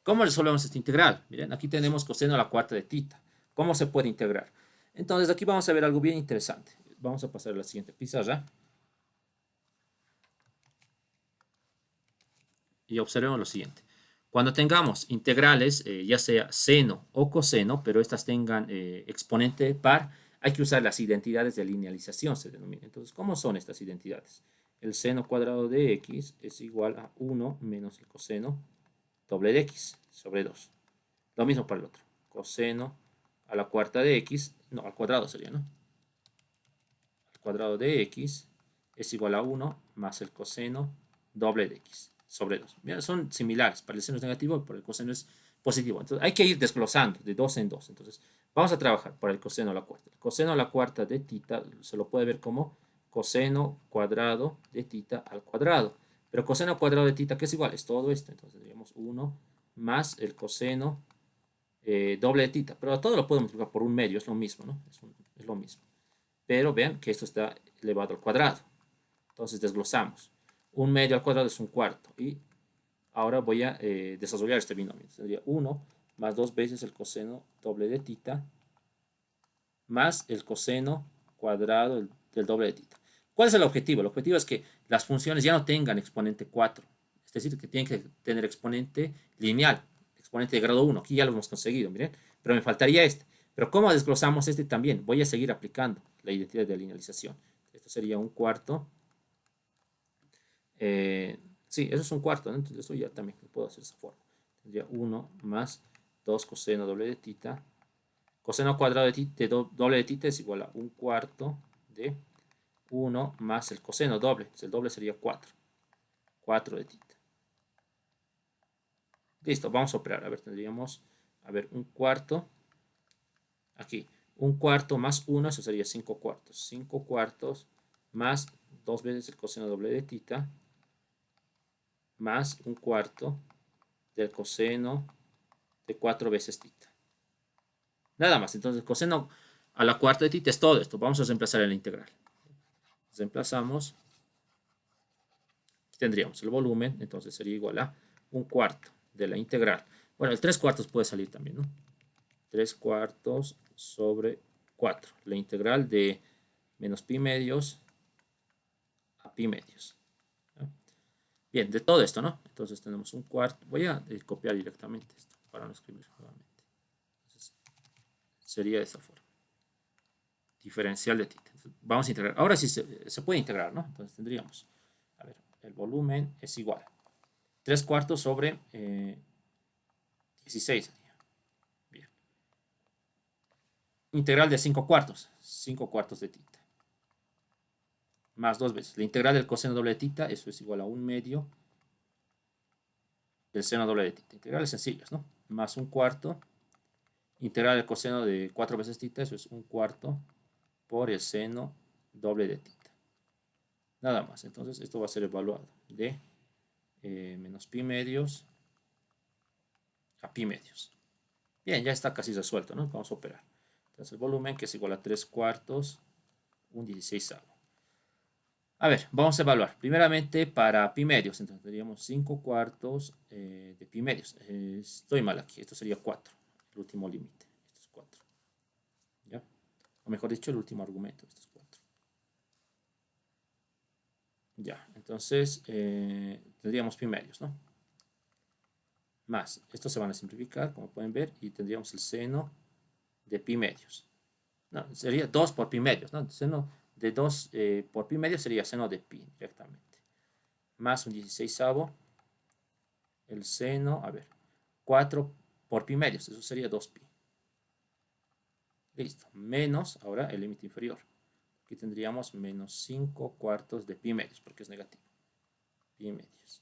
¿Cómo resolvemos esta integral? Miren, aquí tenemos coseno a la cuarta de θ. ¿Cómo se puede integrar? Entonces, aquí vamos a ver algo bien interesante. Vamos a pasar a la siguiente pizarra. Y observemos lo siguiente. Cuando tengamos integrales, ya sea seno o coseno, pero estas tengan exponente par, hay que usar las identidades de linealización, se denomina. Entonces, ¿cómo son estas identidades? El seno cuadrado de x es igual a 1 menos el coseno doble de x sobre 2. Lo mismo para el otro. Coseno a la cuarta de x, no, al cuadrado sería, ¿no? Al cuadrado de x es igual a 1 más el coseno doble de x sobre 2. Mira, son similares. Para el seno es negativo y para el coseno es positivo. Entonces hay que ir desglosando de 2 en 2. Entonces vamos a trabajar por el coseno a la cuarta. El coseno a la cuarta de θ se lo puede ver como coseno cuadrado de θ al cuadrado. Pero coseno cuadrado de θ, ¿qué es igual? Es todo esto. Entonces tendríamos 1 más el coseno doble de θ. Pero todo lo podemos multiplicar por un medio. Es lo mismo, ¿no? Es lo mismo. Pero vean que esto está elevado al cuadrado. Entonces desglosamos. Un medio al cuadrado es un cuarto. Y ahora voy a desarrollar este binomio. Tendría 1 más 2 veces el coseno doble de θ más el coseno cuadrado del doble de θ. ¿Cuál es el objetivo? El objetivo es que las funciones ya no tengan exponente 4. Es decir, que tienen que tener exponente lineal, exponente de grado 1. Aquí ya lo hemos conseguido, miren. Pero me faltaría este. Pero ¿cómo desglosamos este también? Voy a seguir aplicando la identidad de linealización. Esto sería un cuarto. Sí, eso es un cuarto, ¿no? Entonces esto ya también lo puedo hacer de esa forma. Tendría 1 más 2 coseno doble de θ. Coseno cuadrado de doble de θ es igual a un cuarto de 1 más el coseno doble. Entonces el doble sería 4. 4 de θ. Listo, vamos a operar. A ver, tendríamos, un cuarto. Aquí, un cuarto más 1, eso sería 5 cuartos. 5 cuartos más 2 veces el coseno doble de θ más un cuarto del coseno de 4 veces θ. Nada más. Entonces, el coseno a la cuarta de θ es todo esto. Vamos a reemplazar en la integral. Reemplazamos. Tendríamos el volumen. Entonces, sería igual a un cuarto de la integral. Bueno, el 3 cuartos puede salir también, ¿no? 3 cuartos sobre 4. La integral de menos pi medios a pi medios. Bien, de todo esto, ¿no? Entonces tenemos un cuarto. Voy a copiar directamente esto para no escribir nuevamente. Entonces, sería de esta forma. Diferencial de θ. Vamos a integrar. Ahora sí se puede integrar, ¿no? Entonces tendríamos, el volumen es igual. 3 cuartos sobre 16 sería. Bien. Integral de 5 cuartos. 5 cuartos de θ. Más 2 veces. La integral del coseno doble de θ, eso es igual a un medio del seno doble de θ. Integrales sencillas, ¿no? Más un cuarto. Integral del coseno de 4 veces θ, eso es un cuarto por el seno doble de θ. Nada más. Entonces, esto va a ser evaluado de menos pi medios a pi medios. Bien, ya está casi resuelto, ¿no? Vamos a operar. Entonces, el volumen, que es igual a 3 cuartos, un 16avo. A ver, vamos a evaluar. Primeramente para pi medios. Entonces tendríamos 5 cuartos de pi medios. Estoy mal aquí. Esto sería 4. El último límite. Esto es 4. ¿Ya? o mejor dicho, el último argumento de estos 4. Ya, entonces tendríamos pi medios, ¿no? Más, estos se van a simplificar, como pueden ver, y tendríamos el seno de pi medios. No, sería 2 por pi medios, ¿no? El seno de 2 por pi medios sería seno de pi directamente. Más un 16avo, el seno, a ver, 4 por pi medios, eso sería 2pi. Listo, menos, ahora el límite inferior. Aquí tendríamos menos 5 cuartos de pi medios, porque es negativo. Pi medios.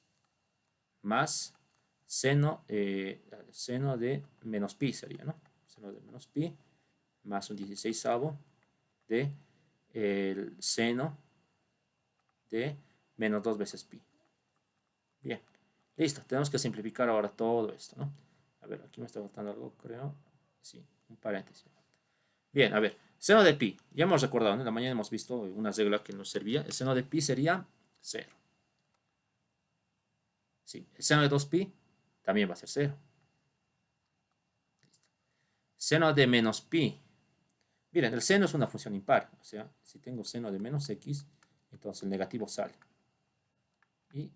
Más seno de menos pi sería, ¿no? Seno de menos pi, más un 16avo de el seno de menos 2 veces pi. Bien, listo. Tenemos que simplificar ahora todo esto, ¿no? A ver, aquí me está faltando algo, creo. Sí, un paréntesis. Bien, a ver, seno de pi. Ya hemos recordado, ¿no? En la mañana hemos visto una regla que nos servía. El seno de pi sería 0. Sí, el seno de 2pi también va a ser 0. Seno de menos pi. Miren, el seno es una función impar. O sea, si tengo seno de menos x, entonces el negativo sale. Y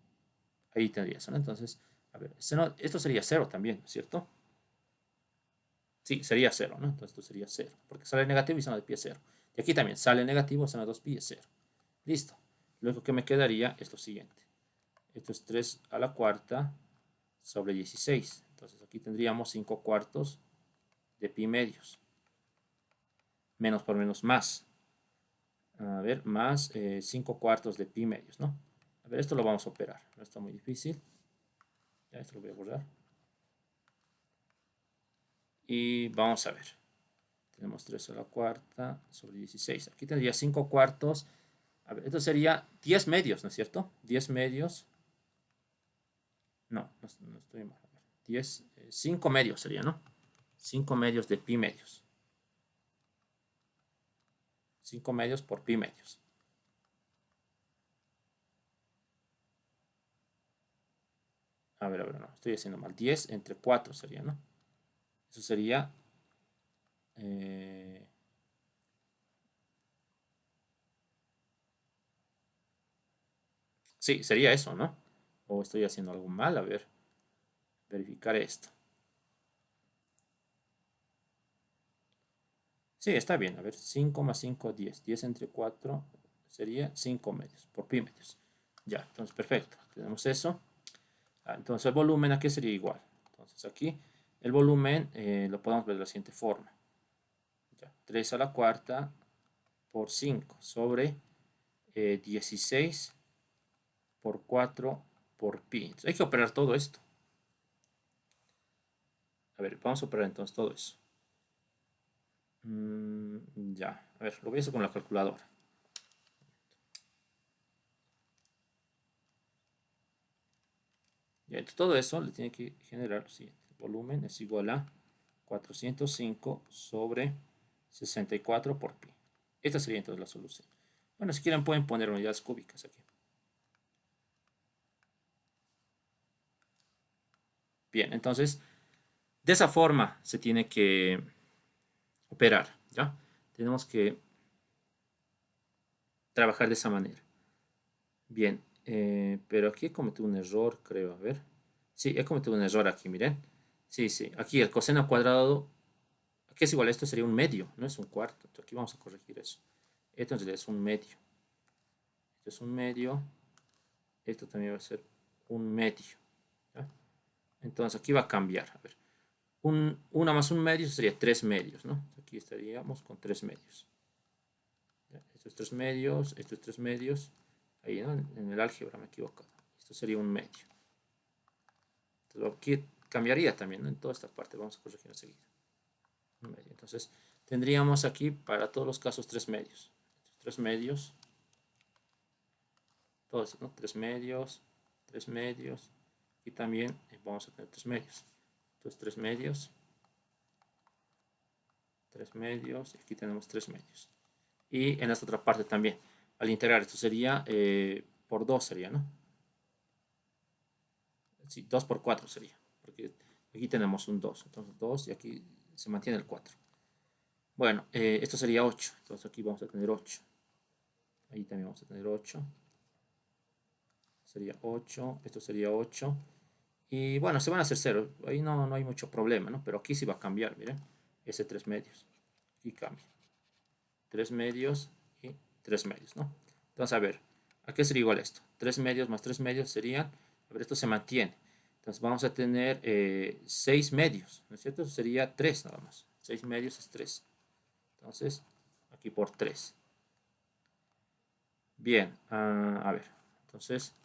ahí tendría eso, ¿no? Entonces, a ver, esto sería 0 también, ¿no es cierto? Sí, sería 0, ¿no? Entonces esto sería 0, porque sale negativo y seno de pi es 0. Y aquí también sale negativo, seno de 2pi es 0. Listo. Lo único que me quedaría es lo siguiente. Esto es 3 a la cuarta sobre 16. Entonces aquí tendríamos 5 cuartos de pi medios. Menos por menos más. A ver, más 5 cuartos de pi medios, ¿no? A ver, esto lo vamos a operar. No está muy difícil. Ya, esto lo voy a borrar. Y vamos a ver. Tenemos 3 a la cuarta sobre 16. Aquí tendría 5 cuartos. A ver, esto sería 10 medios, ¿no es cierto? 10 medios. No estoy mal. 5 medios sería, ¿no? 5 medios de pi medios. 5 medios por pi medios. A ver, no, estoy haciendo mal. 10 entre 4 sería, ¿no? Eso sería... sí, sería eso, ¿no? O estoy haciendo algo mal, a ver. Verificar esto. Sí, está bien. A ver, 5 más 5, 10. 10 entre 4 sería 5 medios, por pi medios. Ya, entonces perfecto. Tenemos eso. Entonces el volumen aquí sería igual. Entonces aquí el volumen lo podemos ver de la siguiente forma. Ya, 3 a la cuarta por 5 sobre 16 por 4 por pi. Entonces hay que operar todo esto. A ver, vamos a operar entonces todo eso. Ya, a ver, lo voy a hacer con la calculadora. Ya, entonces todo eso le tiene que generar lo siguiente. El volumen es igual a 405 sobre 64 por pi. Esta sería entonces la solución. Bueno, si quieren pueden poner unidades cúbicas aquí. Bien, entonces, de esa forma se tiene que operar, ¿ya? Tenemos que trabajar de esa manera. Bien, pero aquí he cometido un error, creo. A ver. Sí, he cometido un error aquí, miren. Sí, aquí el coseno cuadrado, aquí es igual, esto sería un medio, no es un cuarto. Entonces aquí vamos a corregir eso. Esto entonces es un medio. Esto es un medio. Esto también va a ser un medio. ¿Ya? Entonces aquí va a cambiar. A ver. Una más un medio sería 3 medios, ¿no? Aquí estaríamos con 3 medios. ¿Ya? Estos 3 medios, estos 3 medios. Ahí, ¿no? En el álgebra me he equivocado. Esto sería un medio. Entonces aquí cambiaría también, ¿no? En toda esta parte. Vamos a corregir enseguida. Un medio. Entonces tendríamos aquí para todos los casos 3 medios. 3 medios. Todo esto, ¿no? 3 medios. 3 medios. Y también vamos a tener 3 medios. Entonces 3 medios. 3 medios. Y aquí tenemos 3 medios. Y en esta otra parte también. Al integrar esto sería por 2 sería, ¿no? Sí, 2 por 4 sería. Porque aquí tenemos un 2. Entonces 2 y aquí se mantiene el 4. Bueno, esto sería 8. Entonces aquí vamos a tener 8. Ahí también vamos a tener 8. Sería 8. Esto sería 8. Y bueno, se van a hacer 0. Ahí no hay mucho problema, ¿no? Pero aquí sí va a cambiar, miren. Ese 3 medios. Aquí cambia. 3 medios y 3 medios, ¿no? Entonces, a ver, ¿a qué sería igual esto? 3 medios más 3 medios serían, a ver, esto se mantiene. Entonces vamos a tener 6 medios, ¿no es cierto? Eso sería 3 nada más. 6 medios es 3. Entonces, aquí por 3. Bien, a ver, entonces,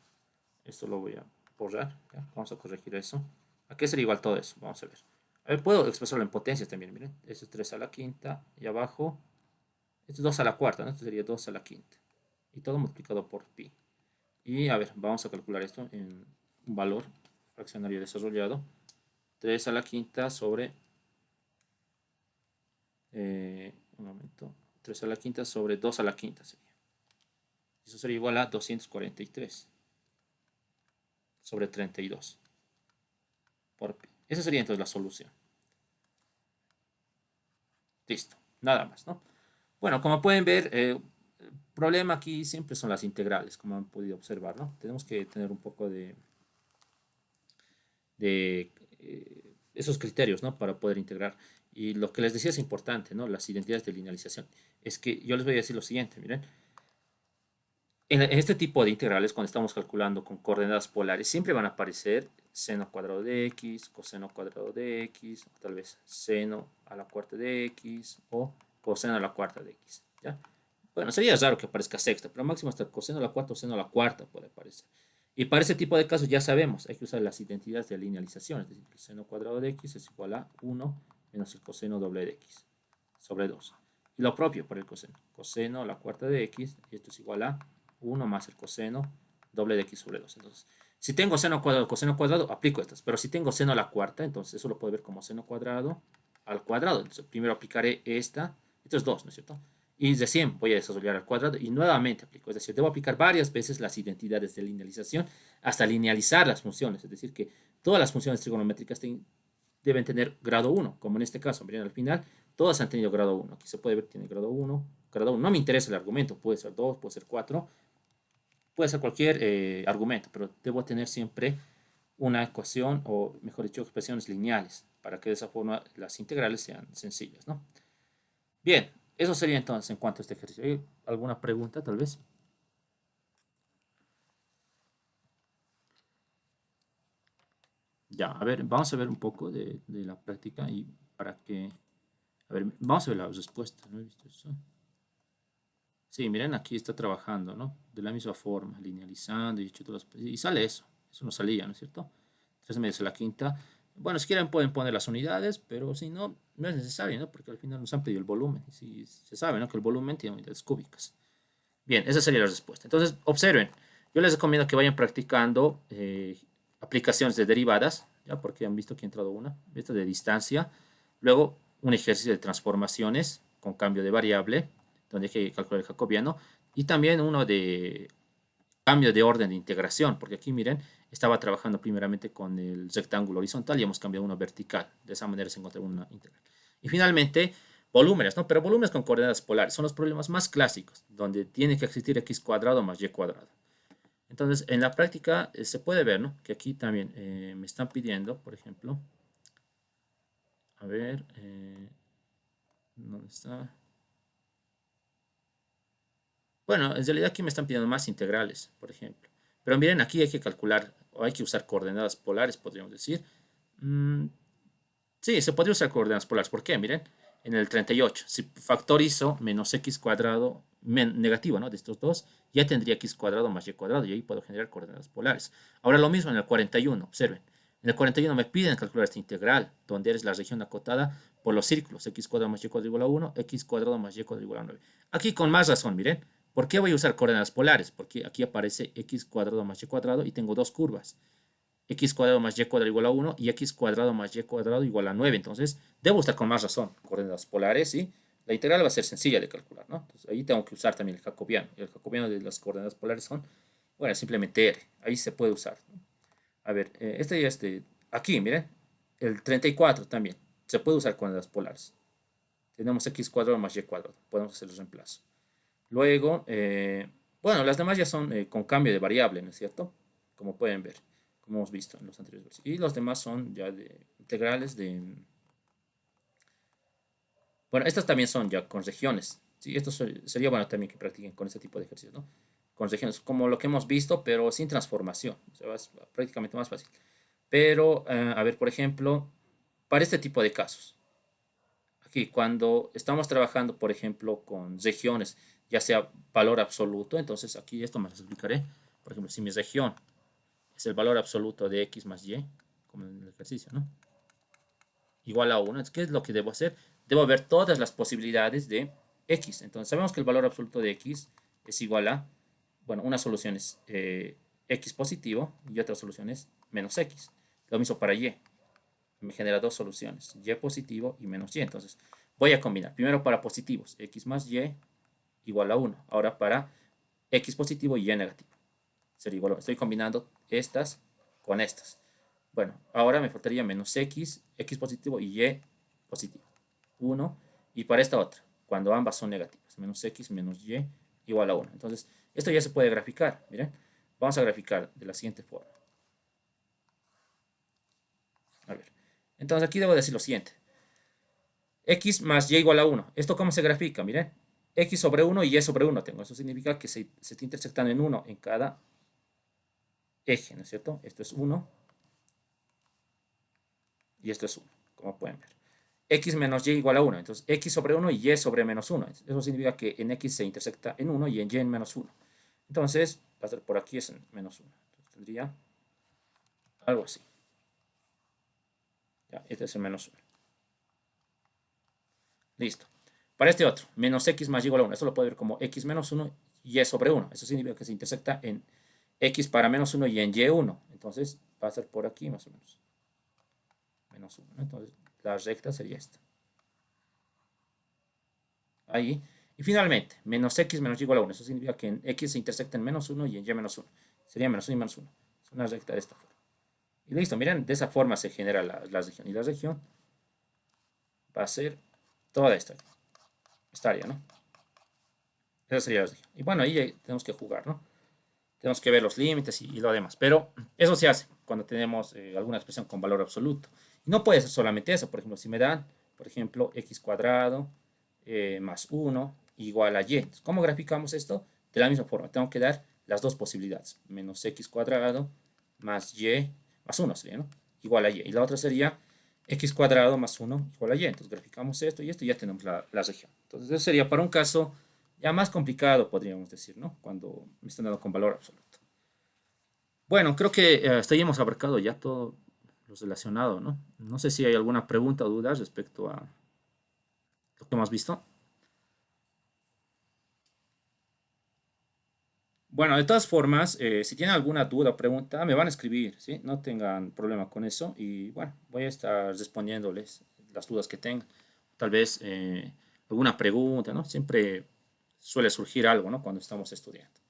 esto lo voy a borrar, ¿ya? Vamos a corregir eso. ¿A qué sería igual todo eso? Vamos a ver. A ver, puedo expresarlo en potencias también, miren. Esto es 3 a la quinta y abajo, esto es 2 a la cuarta, ¿no? Esto sería 2 a la quinta. Y todo multiplicado por pi. Y a ver, vamos a calcular esto en un valor fraccionario desarrollado. 3 a la quinta sobre, un momento, 3 a la quinta sobre 2 a la quinta sería. Eso sería igual a 243 sobre 32 por pi. Esa sería entonces la solución. Listo, nada más, ¿no? Bueno, como pueden ver, el problema aquí siempre son las integrales, como han podido observar, ¿no? Tenemos que tener un poco de esos criterios, ¿no? Para poder integrar. Y lo que les decía es importante, ¿no? Las identidades de linealización. Es que yo les voy a decir lo siguiente, miren. En este tipo de integrales, cuando estamos calculando con coordenadas polares, siempre van a aparecer seno cuadrado de x, coseno cuadrado de x, o tal vez seno a la cuarta de x, o coseno a la cuarta de x, ¿ya? Bueno, sería raro que aparezca sexta, pero máximo hasta el coseno a la cuarta o seno a la cuarta puede aparecer. Y para ese tipo de casos ya sabemos, hay que usar las identidades de linealización, es decir, el seno cuadrado de x es igual a 1 menos el coseno doble de x sobre 2. Y lo propio para el coseno. Coseno a la cuarta de x, y esto es igual a 1 más el coseno doble de x sobre 2. Entonces, si tengo seno cuadrado, coseno cuadrado, aplico estas. Pero si tengo seno a la cuarta, entonces eso lo puedo ver como seno cuadrado al cuadrado. Entonces, primero aplicaré esta. Esto es 2, ¿no es cierto? Y recién voy a desarrollar al cuadrado y nuevamente aplico. Es decir, debo aplicar varias veces las identidades de linealización hasta linealizar las funciones. Es decir, que todas las funciones trigonométricas deben tener grado 1, como en este caso. Miren, al final, todas han tenido grado 1. Aquí se puede ver que tiene grado 1. Grado 1. No me interesa el argumento, puede ser 2, puede ser 4, puede ser cualquier argumento, pero debo tener siempre una ecuación, o mejor dicho, expresiones lineales, para que de esa forma las integrales sean sencillas, ¿no? Bien, eso sería entonces en cuanto a este ejercicio. ¿Hay alguna pregunta, tal vez? Ya, a ver, vamos a ver un poco de la práctica y para que... A ver, vamos a ver la respuesta, ¿no he visto eso? Sí, miren, aquí está trabajando, ¿no? De la misma forma, linealizando y hecho todas y sale eso. Eso no salía, ¿no es cierto? 3 medios a la quinta. Bueno, si quieren pueden poner las unidades, pero si no, no es necesario, ¿no? Porque al final nos han pedido el volumen. Y si se sabe, ¿no? Que el volumen tiene unidades cúbicas. Bien, esa sería la respuesta. Entonces, observen. Yo les recomiendo que vayan practicando aplicaciones de derivadas, ¿ya? Porque han visto que ha entrado una. Esta de distancia. Luego, un ejercicio de transformaciones con cambio de variable, donde hay que calcular el jacobiano. Y también uno de cambio de orden de integración, porque aquí miren, estaba trabajando primeramente con el rectángulo horizontal y hemos cambiado uno vertical. De esa manera se encontró una integral. Y finalmente, volúmenes, ¿no? Pero volúmenes con coordenadas polares son los problemas más clásicos, donde tiene que existir x cuadrado más y cuadrado. Entonces, en la práctica se puede ver, ¿no? Que aquí también me están pidiendo, por ejemplo, a ver, ¿dónde está? Bueno, en realidad aquí me están pidiendo más integrales, por ejemplo. Pero miren, aquí hay que calcular, o hay que usar coordenadas polares, podríamos decir. Mm, sí, se podría usar coordenadas polares. ¿Por qué? Miren, en el 38, si factorizo menos x cuadrado negativo, ¿no? De estos dos, ya tendría x cuadrado más y cuadrado, y ahí puedo generar coordenadas polares. Ahora lo mismo en el 41, observen. En el 41 me piden calcular esta integral, donde es la región acotada por los círculos, x cuadrado más y cuadrado igual a 1, x cuadrado más y cuadrado igual a 9. Aquí con más razón, miren. ¿Por qué voy a usar coordenadas polares? Porque aquí aparece x cuadrado más y cuadrado y tengo dos curvas. X cuadrado más y cuadrado igual a 1 y x cuadrado más y cuadrado igual a 9. Entonces, debo usar con más razón coordenadas polares y la integral va a ser sencilla de calcular, ¿no? Entonces, ahí tengo que usar también el jacobiano. Y el jacobiano de las coordenadas polares son, bueno, simplemente R. Ahí se puede usar, ¿no? A ver, este ya aquí, miren, el 34 también. Se puede usar coordenadas polares. Tenemos x cuadrado más y cuadrado. Podemos hacer el reemplazo. Luego, bueno, las demás ya son con cambio de variable, ¿no es cierto? Como pueden ver, como hemos visto en los anteriores versículos. Y los demás son ya de integrales de... Bueno, estas también son ya con regiones. ¿Sí? Esto sería bueno también que practiquen con este tipo de ejercicios, ¿no? Con regiones, como lo que hemos visto, pero sin transformación. O sea, es prácticamente más fácil. Pero, a ver, por ejemplo, para este tipo de casos. Aquí, cuando estamos trabajando, por ejemplo, con regiones, ya sea valor absoluto, entonces aquí esto me lo explicaré. Por ejemplo, si mi región es el valor absoluto de x más y, como en el ejercicio, ¿no? Igual a 1. Entonces, ¿qué es lo que debo hacer? Debo ver todas las posibilidades de x. Entonces, sabemos que el valor absoluto de x es igual a, bueno, una solución es x positivo y otra solución es menos x. Lo mismo para y. Me genera dos soluciones, y positivo y menos y. Entonces, voy a combinar. Primero para positivos, x más y igual a 1. Ahora para x positivo y y negativo. Sería igual a 1. Estoy combinando estas con estas. Bueno, ahora me faltaría menos x, x positivo y y positivo. 1. Y para esta otra, cuando ambas son negativas, menos x menos y igual a 1. Entonces, esto ya se puede graficar. Miren, vamos a graficar de la siguiente forma. A ver. Entonces aquí debo decir lo siguiente. X más y igual a 1. ¿Esto cómo se grafica? Miren. X sobre 1 y y sobre 1 tengo. Eso significa que se está intersectando en 1 en cada eje, ¿no es cierto? Esto es 1 y esto es 1, como pueden ver. X menos y igual a 1. Entonces, x sobre 1 y y sobre menos 1. Eso significa que en x se intersecta en 1 y en menos 1. Entonces, va a ser por aquí es en menos 1. Entonces, tendría algo así. Ya, este es el menos 1. Listo. Para este otro, menos x más y igual a 1. Esto lo puedo ver como x menos 1 y y sobre 1. Eso significa que se intersecta en x para menos 1 y en y1. Entonces, va a ser por aquí más o menos. Menos 1. Entonces, la recta sería esta. Ahí. Y finalmente, menos x menos y igual a 1. Eso significa que en x se intersecta en menos 1 y en y menos 1. Sería menos 1 y menos 1. Es una recta de esta forma. Y listo, miren, de esa forma se genera la región. Y la región va a ser toda esta área, ¿no? Esa sería la región. Y bueno, ahí tenemos que jugar, ¿no? Tenemos que ver los límites y lo demás. Pero eso se hace cuando tenemos alguna expresión con valor absoluto. Y no puede ser solamente eso. Por ejemplo, si me dan, por ejemplo, x cuadrado más 1 igual a y. Entonces, ¿cómo graficamos esto? De la misma forma. Tengo que dar las dos posibilidades. Menos x cuadrado más y más 1 sería, ¿no? Igual a y. Y la otra sería x cuadrado más 1 igual a y. Entonces, graficamos esto y esto y ya tenemos la región. Entonces, eso sería para un caso ya más complicado, podríamos decir, ¿no? Cuando me están dando con valor absoluto. Bueno, creo que hasta ahí hemos abarcado ya todo lo relacionado, ¿no? No sé si hay alguna pregunta o duda respecto a lo que hemos visto. Bueno, de todas formas, si tienen alguna duda o pregunta, me van a escribir, ¿sí? No tengan problema con eso y bueno, voy a estar respondiéndoles las dudas que tengan. Tal vez alguna pregunta, ¿no? Siempre suele surgir algo, ¿no? Cuando estamos estudiando.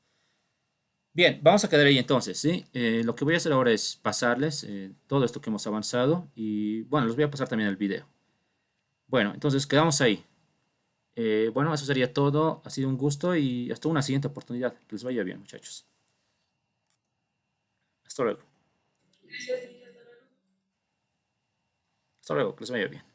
Bien, vamos a quedar ahí entonces, ¿sí? Lo que voy a hacer ahora es pasarles todo esto que hemos avanzado y bueno, les voy a pasar también el video. Bueno, entonces quedamos ahí. Bueno, eso sería todo. Ha sido un gusto y hasta una siguiente oportunidad. Que les vaya bien, muchachos. Hasta luego. Hasta luego, que les vaya bien.